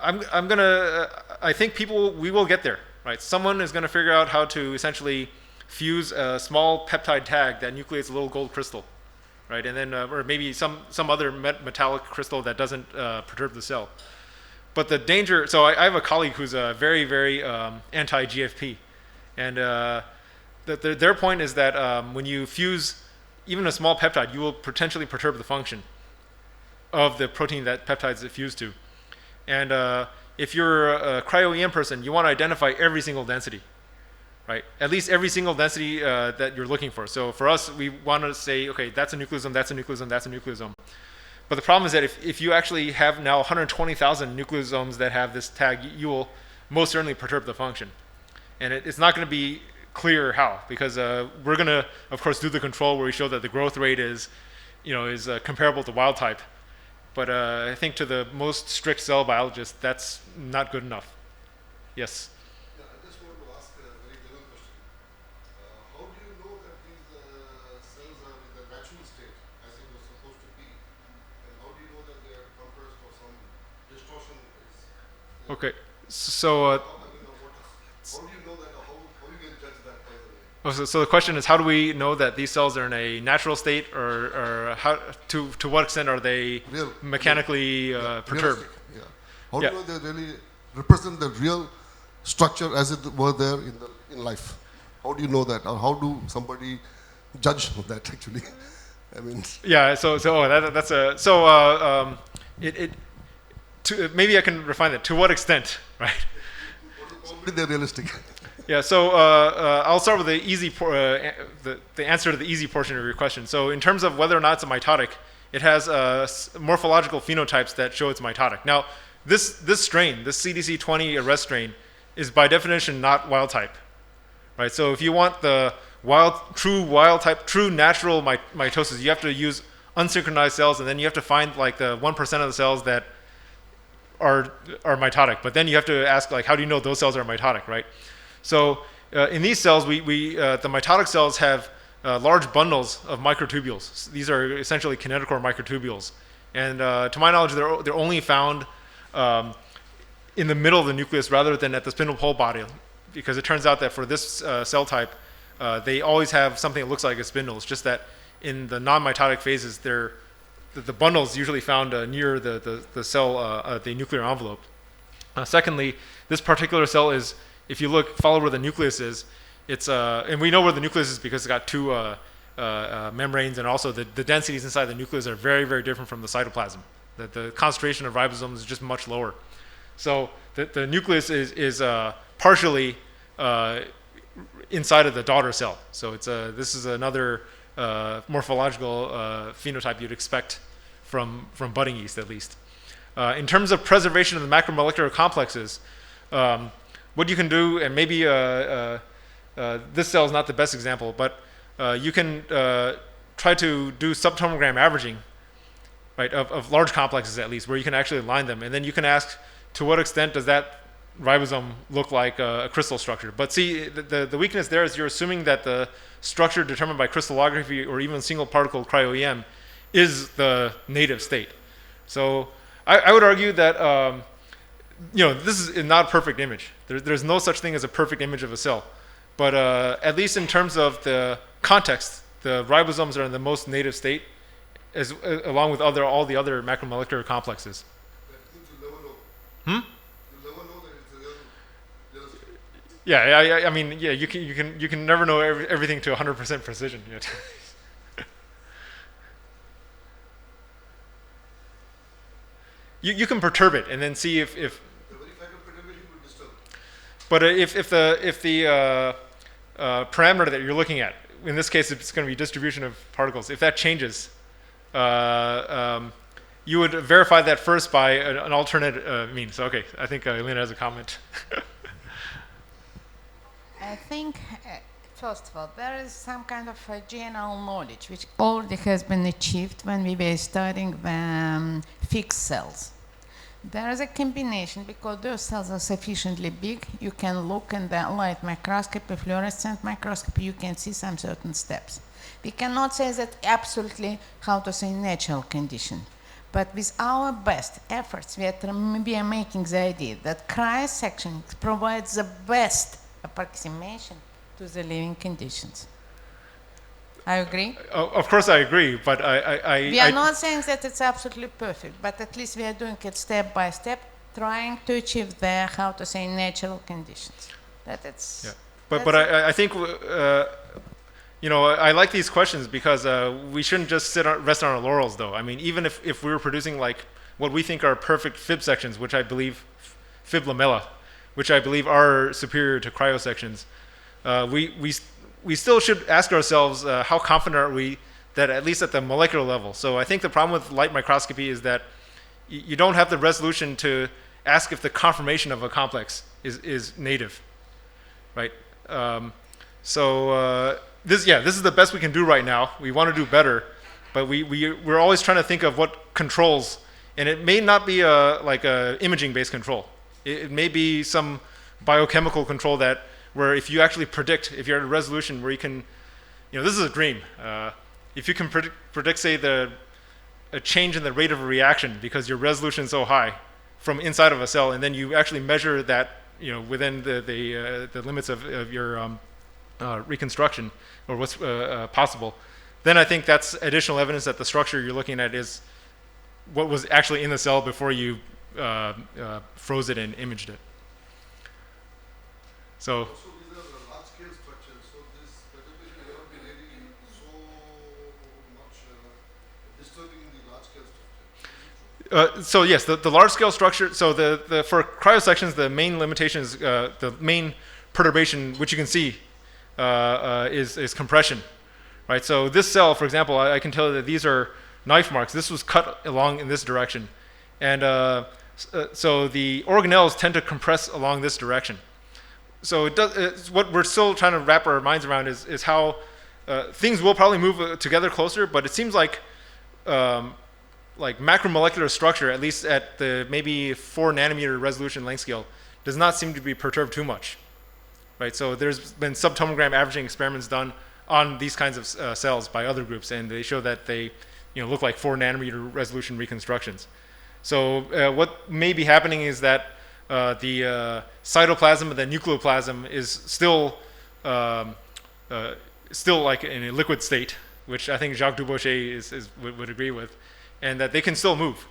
I think we will get there, right? Someone is going to figure out how to essentially fuse a small peptide tag that nucleates a little gold crystal, right? And then, or maybe some other metallic crystal that doesn't perturb the cell. But the danger, so I have a colleague who's very, very anti-GFP. And their point is that when you fuse even a small peptide, you will potentially perturb the function of the protein that peptides are fused to. And if you're a cryo-EM person, you want to identify every single density, right? At least every single density that you're looking for. So for us, we want to say, okay, that's a nucleosome, that's a nucleosome, that's a nucleosome. But the problem is that if you actually have now 120,000 nucleosomes that have this tag, you will most certainly perturb the function. And it's not going to be clear how, because we're going to, of course, do the control where we show that the growth rate is, comparable to wild type. But I think to the most strict cell biologist, that's not good enough. Yes? Yeah, I just want to ask a very general question. How do you know that these cells are in the natural state, as it was supposed to be? And how do you know that they are compressed or some distortion is there? Okay. So, How do you know that? How you can judge that, by the way? so the question is, how do we know that these cells are in a natural state, or how, to what extent are they mechanically perturbed? Realistic, yeah. How Yeah. do you know they really represent the real structure as it were there in life? How do you know that, or how do somebody judge that actually? I mean, Yeah. Maybe I can refine that. To what extent, right? only they're realistic. Yeah, so I'll start with the answer to the easy portion of your question. So in terms of whether or not it's a mitotic, it has morphological phenotypes that show it's mitotic. Now, this strain, this CDC20 arrest strain, is by definition not wild type, right? So if you want the true natural mitosis, you have to use unsynchronized cells, and then you have to find like the 1% of the cells that are mitotic. But then you have to ask, like, how do you know those cells are mitotic, right? So in these cells, the mitotic cells have large bundles of microtubules. These are essentially kinetochore microtubules. And to my knowledge, they're only found in the middle of the nucleus rather than at the spindle pole body, because it turns out that for this cell type, they always have something that looks like a spindle. It's just that in the non-mitotic phases, the bundle is usually found near the cell, the nuclear envelope. Secondly, this particular cell is, if you follow where the nucleus is, it's and we know where the nucleus is because it's got two membranes, and also the densities inside the nucleus are very, very different from the cytoplasm. The concentration of ribosomes is just much lower. So the nucleus is partially inside of the daughter cell. So this is another morphological phenotype you'd expect from budding yeast, at least. In terms of preservation of the macromolecular complexes, what you can do, and maybe this cell is not the best example, but you can try to do subtomogram averaging, right, of large complexes at least, where you can actually align them, and then you can ask to what extent does that ribosome look like a crystal structure. But see, the weakness there is you're assuming that the structure determined by crystallography or even single particle cryo-EM is the native state. So I would argue that this is not a perfect image. There's no such thing as a perfect image of a cell. But at least in terms of the context, the ribosomes are in the most native state, along with all the other macromolecular complexes. That means you'll never know. Hmm? You'll never know that it's a real state. Yeah, I mean, yeah, you can never know everything to 100% precision yet. You can perturb it and then see if The very fact of perturbation will disturb. but if the parameter that you're looking at, in this case it's going to be distribution of particles, if that changes, you would verify that first by an alternate means. So, okay, I think Elena has a comment. I think, first of all, there is some kind of a general knowledge which already has been achieved when we were studying the fixed cells. There is a combination, because those cells are sufficiently big, you can look in the light microscopy, fluorescent microscopy, you can see some certain steps. We cannot say that absolutely, natural condition. But with our best efforts, we are making the idea that cryosection provides the best approximation to the living conditions. I agree. Of course, I agree, but We are not saying that it's absolutely perfect, but at least we are doing it step by step, trying to achieve the natural conditions. That it's. Yeah. But I think I like these questions because we shouldn't just rest on our laurels, though. I mean, even if we were producing like what we think are perfect fib sections, which I believe fib lamella, which I believe are superior to cryo sections, we still should ask ourselves how confident are we that at least at the molecular level. So I think the problem with light microscopy is that you don't have the resolution to ask if the conformation of a complex is native, right? This is the best we can do right now. We want to do better, but we're always trying to think of what controls, and it may not be like a imaging-based control. It may be some biochemical control where if you actually predict, if you're at a resolution where you can, this is a dream. If you can predict, say, a change in the rate of a reaction because your resolution is so high from inside of a cell, and then you actually measure that, within the limits of your reconstruction or what's possible, then I think that's additional evidence that the structure you're looking at is what was actually in the cell before you froze it and imaged it. So. Also, these are large-scale structures, so this perturbation may not be really so much disturbing in the large-scale structure. So yes, the large-scale structure. So for cryosections, the main limitation is the main perturbation, which you can see, is compression, right? So this cell, for example, I can tell you that these are knife marks. This was cut along in this direction, and so the organelles tend to compress along this direction. So what we're still trying to wrap our minds around is how things will probably move together closer, but it seems like macromolecular structure, at least at the maybe 4 nanometer resolution length scale, does not seem to be perturbed too much, right? So there's been subtomogram averaging experiments done on these kinds of cells by other groups, and they show that they look like 4 nanometer resolution reconstructions. So what may be happening is that the cytoplasm and the nucleoplasm is still like in a liquid state, which I think Jacques Dubochet would agree with, and that they can still move,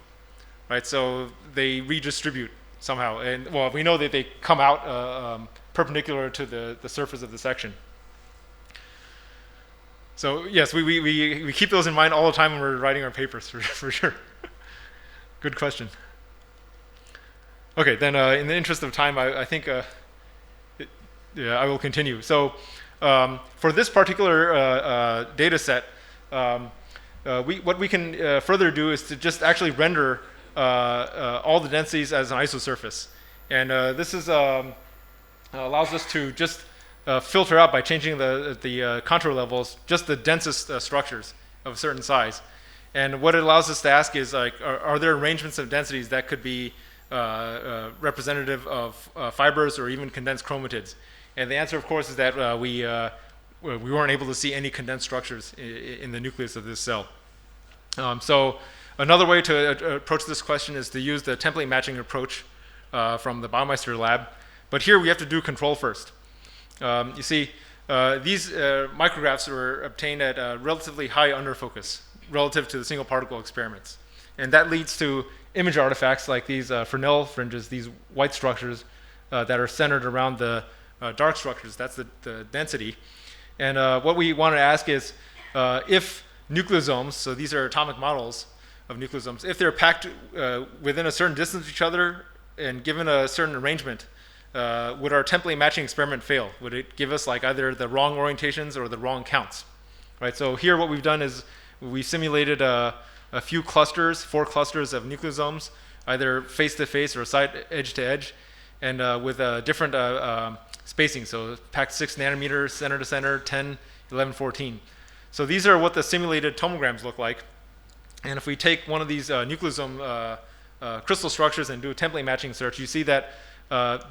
right? So they redistribute somehow, and well, we know that they come out perpendicular to the surface of the section. So yes, we keep those in mind all the time when we're writing our papers, for sure. Good question. Okay, then in the interest of time, I think I will continue. So for this particular data set, what we can further do is to just actually render all the densities as an isosurface. And this is allows us to just filter out by changing the contour levels, just the densest structures of a certain size. And what it allows us to ask is, like, are there arrangements of densities that could be representative of fibers or even condensed chromatids? And the answer, of course, is that we weren't able to see any condensed structures in the nucleus of this cell. So another way to approach this question is to use the template matching approach from the Baumeister lab. But here we have to do control first. You see, these micrographs were obtained at a relatively high underfocus relative to the single particle experiments. And that leads to image artifacts like these Fresnel fringes, these white structures that are centered around the dark structures. That's the density. And what we want to ask is if nucleosomes, so these are atomic models of nucleosomes, if they're packed within a certain distance of each other and given a certain arrangement, would our template matching experiment fail? Would it give us like either the wrong orientations or the wrong counts? Right. So here what we've done is we simulated a few clusters, 4 clusters of nucleosomes, either face to face or side edge to edge, and with different spacing. So packed 6 nanometers, center to center, 10, 11, 14. So these are what the simulated tomograms look like. And if we take one of these nucleosome crystal structures and do a template matching search, you see that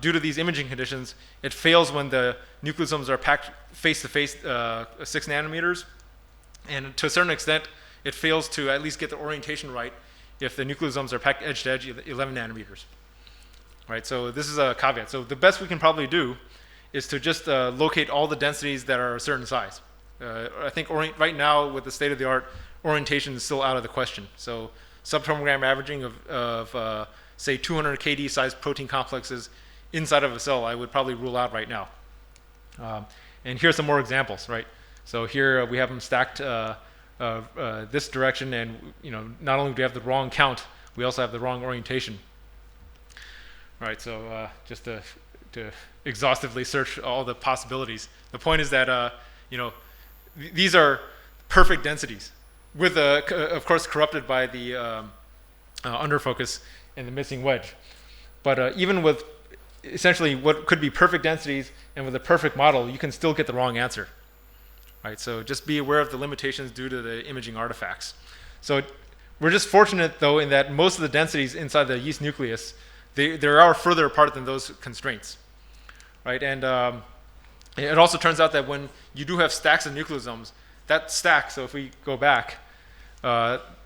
due to these imaging conditions, it fails when the nucleosomes are packed face to face 6 nanometers. And to a certain extent, it fails to at least get the orientation right if the nucleosomes are packed edge to edge 11 nanometers. Right, so this is a caveat. So the best we can probably do is to just locate all the densities that are a certain size. I think right now, with the state of the art, orientation is still out of the question. So subtomogram averaging of say 200 kD sized protein complexes inside of a cell, I would probably rule out right now. And here's some more examples, right? So here we have them stacked this direction, and not only do we have the wrong count, we also have the wrong orientation. Right, so just to to exhaustively search all the possibilities. The point is that these are perfect densities, with of course corrupted by the underfocus and the missing wedge. But even with essentially what could be perfect densities and with a perfect model, you can still get the wrong answer. Right? So just be aware of the limitations due to the imaging artifacts. So we're just fortunate, though, in that most of the densities inside the yeast nucleus, they are further apart than those constraints. Right? And it also turns out that when you do have stacks of nucleosomes, that stack, so if we go back,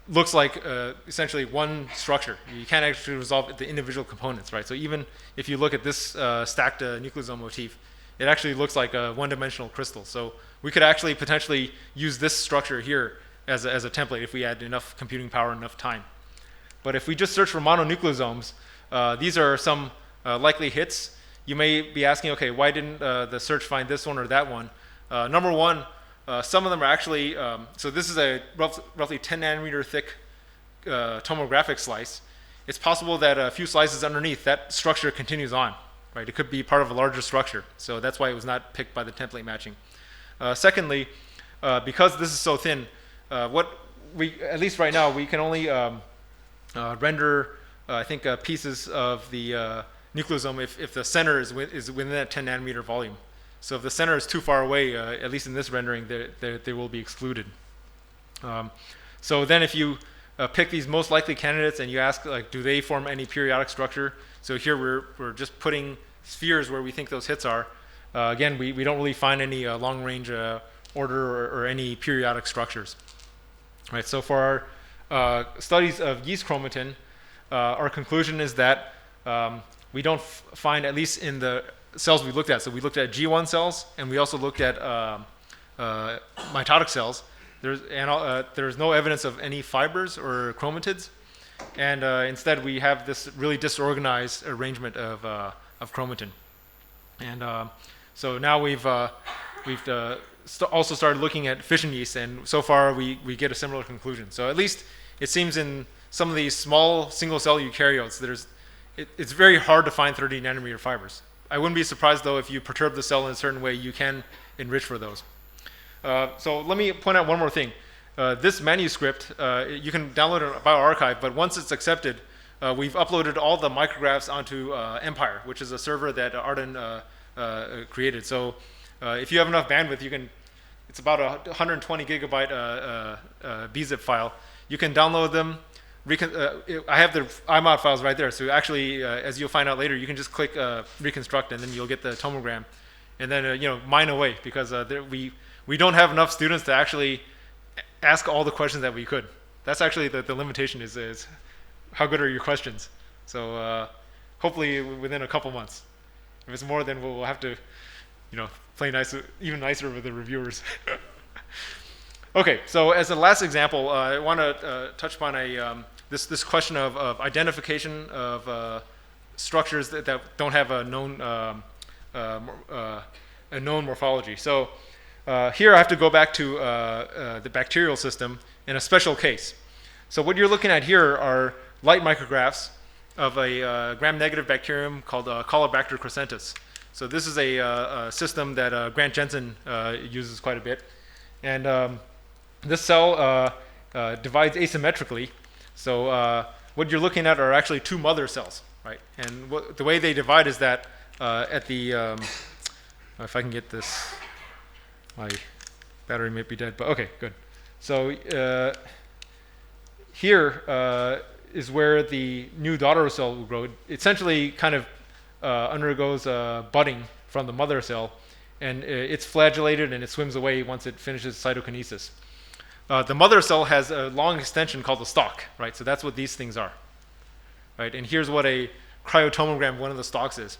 looks like essentially one structure. You can't actually resolve the individual components, right? So even if you look at this stacked nucleosome motif, it actually looks like a one-dimensional crystal. So we could actually potentially use this structure here as a template if we had enough computing power and enough time. But if we just search for mononucleosomes, these are some likely hits. You may be asking, okay, why didn't the search find this one or that one? Number one, some of them are actually, so this is a roughly 10 nanometer thick tomographic slice. It's possible that a few slices underneath, that structure continues on, right? It could be part of a larger structure. So that's why it was not picked by the template matching. Secondly, because this is so thin, at least right now, we can only render, I think, pieces of the nucleosome if the center is within that 10 nanometer volume. So if the center is too far away, at least in this rendering, they will be excluded. So then if you pick these most likely candidates and you ask, like, do they form any periodic structure? So here we're just putting spheres where we think those hits are. Again, we don't really find any long-range order or any periodic structures. Right. So for our studies of yeast chromatin, our conclusion is that we don't find, at least in the cells we looked at. So we looked at G1 cells, and we also looked at mitotic cells. There's no evidence of any fibers or chromatids, and instead we have this really disorganized arrangement of chromatin. And so now we've also started looking at fission yeast, and so far we get a similar conclusion. So at least it seems in some of these small single-cell eukaryotes, it's very hard to find 30 nanometer fibers. I wouldn't be surprised, though, if you perturb the cell in a certain way, you can enrich for those. So let me point out one more thing. This manuscript, you can download it on bioRxiv, but once it's accepted, we've uploaded all the micrographs onto Empire, which is a server that Arden created. So if you have enough bandwidth, it's about a 120 gigabyte bzip file. You can download them. I have the IMOD files right there. So actually, as you'll find out later, you can just click reconstruct, and then you'll get the tomogram, and then mine away, because we don't have enough students to actually ask all the questions that we could. That's actually the limitation is how good are your questions. So hopefully within a couple months. If it's more, then we'll have to play even nicer with the reviewers. Okay, so as a last example, I want to touch upon this question of identification of structures that don't have a known morphology. So here I have to go back to the bacterial system in a special case. So what you're looking at here are light micrographs of a gram-negative bacterium called Colobacter crescentus. So this is a system that Grant Jensen uses quite a bit. And this cell divides asymmetrically. So what you're looking at are actually two mother cells, right? And the way they divide is that at the, if I can get this, my battery may be dead, but okay, good. So here is where the new daughter cell will grow. It essentially kind of undergoes budding from the mother cell, and it's flagellated and it swims away once it finishes cytokinesis. The mother cell has a long extension called the stalk, right? So that's what these things are, right? And here's what a cryotomogram, one of the stalks, is.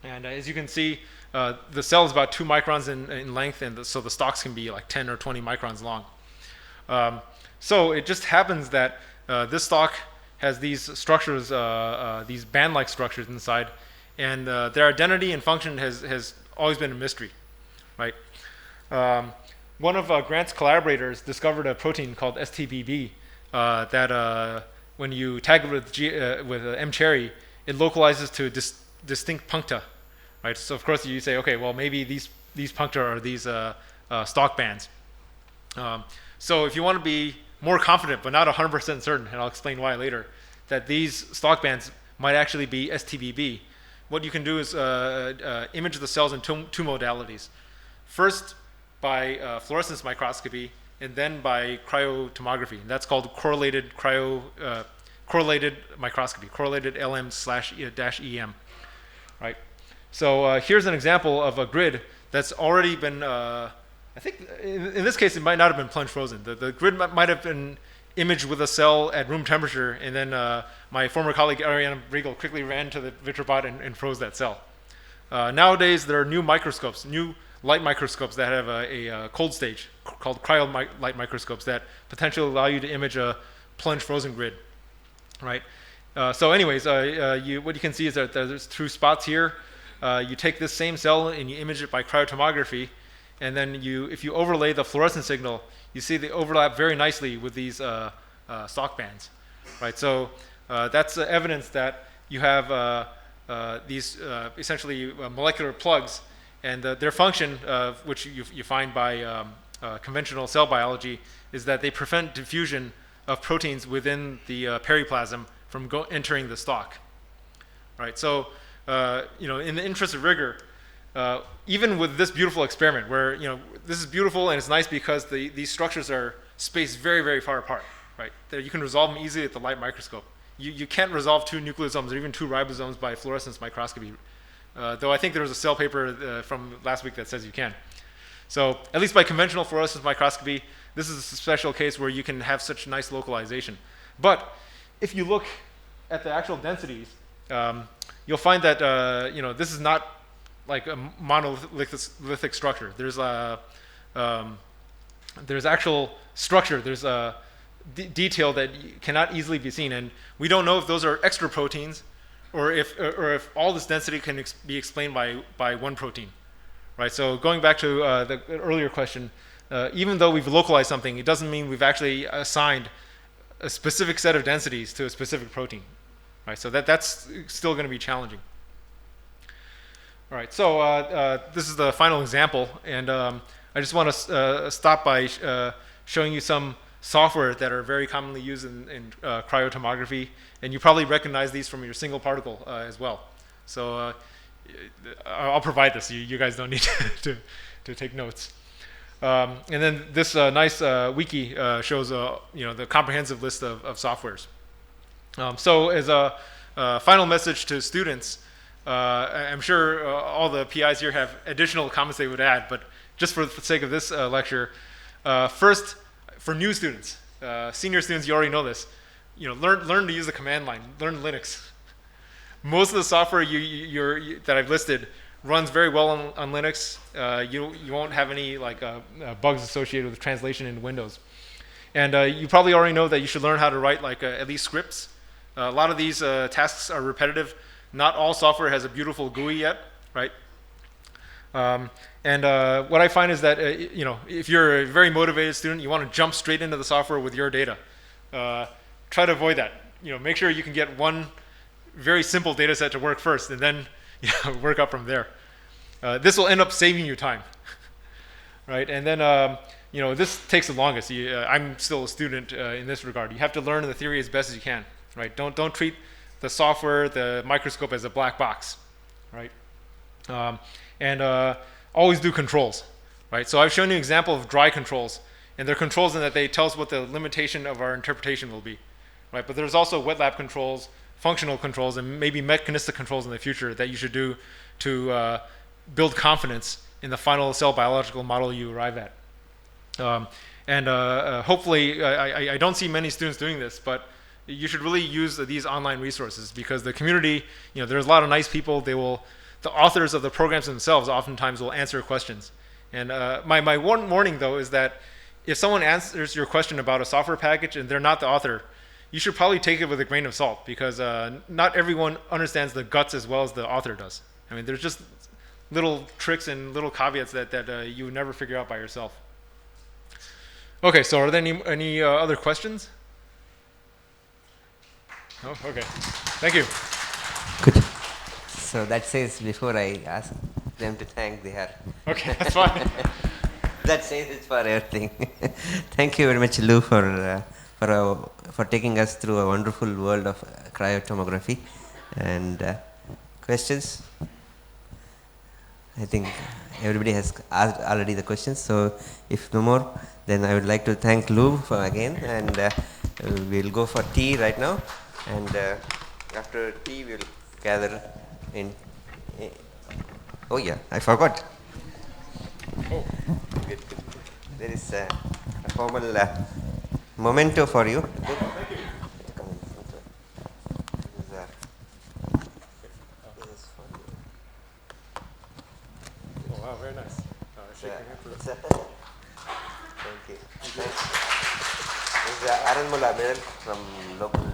And as you can see, the cell is about 2 microns in length, and so the stalks can be like 10 or 20 microns long. So it just happens that this stalk has these structures, these band-like structures inside, and their identity and function has always been a mystery, right? One of Grant's collaborators discovered a protein called STBB that when you tag it with M-cherry, it localizes to distinct puncta. right? So of course you say, okay, well maybe these puncta are these stalk bands. So if you want to be more confident, but not 100% certain, and I'll explain why later, that these stalk bands might actually be STBB, what you can do is image the cells in two modalities. First, by fluorescence microscopy, and then by cryo tomography. And that's called correlated microscopy, correlated LM/-EM, right? So here's an example of a grid that's already been, I think in this case it might not have been plunge frozen. The grid might have been imaged with a cell at room temperature, and then my former colleague Ariana Riegel quickly ran to the Vitrobot and froze that cell. Nowadays there are new microscopes, new light microscopes that have a cold stage called cryo light microscopes that potentially allow you to image a plunge frozen grid, right? So anyways, what you can see is that there's two spots here. You take this same cell and you image it by cryotomography, and then if you overlay the fluorescent signal, you see they overlap very nicely with these stalk bands, right? So that's evidence that you have these essentially molecular plugs, and their function, which you find by conventional cell biology, is that they prevent diffusion of proteins within the periplasm from entering the stalk, right? So in the interest of rigor, even with this beautiful experiment, where this is beautiful and it's nice because these structures are spaced very, very far apart, right? You can resolve them easily at the light microscope. You can't resolve two nucleosomes or even two ribosomes by fluorescence microscopy, though I think there was a Cell paper from last week that says you can. So at least by conventional fluorescence microscopy, this is a special case where you can have such nice localization. But if you look at the actual densities, you'll find that this is not like a monolithic structure. There's actual structure. There's a detail that cannot easily be seen, and we don't know if those are extra proteins, or if all this density can be explained by one protein, right? So going back to the earlier question, even though we've localized something, it doesn't mean we've actually assigned a specific set of densities to a specific protein, right? So that's still going to be challenging. All right, so this is the final example, and I just want to stop by showing you some software that are very commonly used in cryotomography, and you probably recognize these from your single particle as well. So I'll provide this. You guys don't need to take notes. And then this nice wiki shows the comprehensive list of softwares. So as a final message to students, I'm sure all the PIs here have additional comments they would add, but just for the sake of this lecture, first, for new students, senior students, you already know this. Learn to use the command line. Learn Linux. Most of the software that I've listed runs very well on Linux. You won't have any bugs associated with translation in Windows. And you probably already know that you should learn how to write at least scripts. A lot of these tasks are repetitive. Not all software has a beautiful GUI yet, right? What I find is that if you're a very motivated student, you want to jump straight into the software with your data. Try to avoid that. Make sure you can get one very simple data set to work first, and then work up from there. This will end up saving you time, right? And then this takes the longest. I'm still a student in this regard. You have to learn the theory as best as you can, right? Don't treat the software, the microscope as a black box, right? Always do controls, right? So I've shown you an example of dry controls, and they're controls in that they tell us what the limitation of our interpretation will be, right? But there's also wet lab controls, functional controls, and maybe mechanistic controls in the future that you should do to build confidence in the final cell biological model you arrive at. Hopefully, I don't see many students doing this, but you should really use these online resources, because the community, there's a lot of nice people. The authors of the programs themselves oftentimes will answer questions. And my one warning, though, is that if someone answers your question about a software package and they're not the author, you should probably take it with a grain of salt, because not everyone understands the guts as well as the author does. I mean, there's just little tricks and little caveats that you would never figure out by yourself. Okay, so are there any other questions? Oh, okay. Thank you. Good. So So that says before I ask them to thank, they are. Okay, that's fine. That says it for everything. Thank you very much, Lou, for taking us through a wonderful world of cryotomography. And questions? I think everybody has asked already the questions. So if no more, then I would like to thank Lou for again, and we'll go for tea right now. And after tea, we'll gather in. Oh yeah, I forgot. Good, good. There is a formal memento for you. Good. Thank you. Come in. This is for you. Oh, wow, very nice. Shaking hand for Thank you. This is Aranmula Medal from local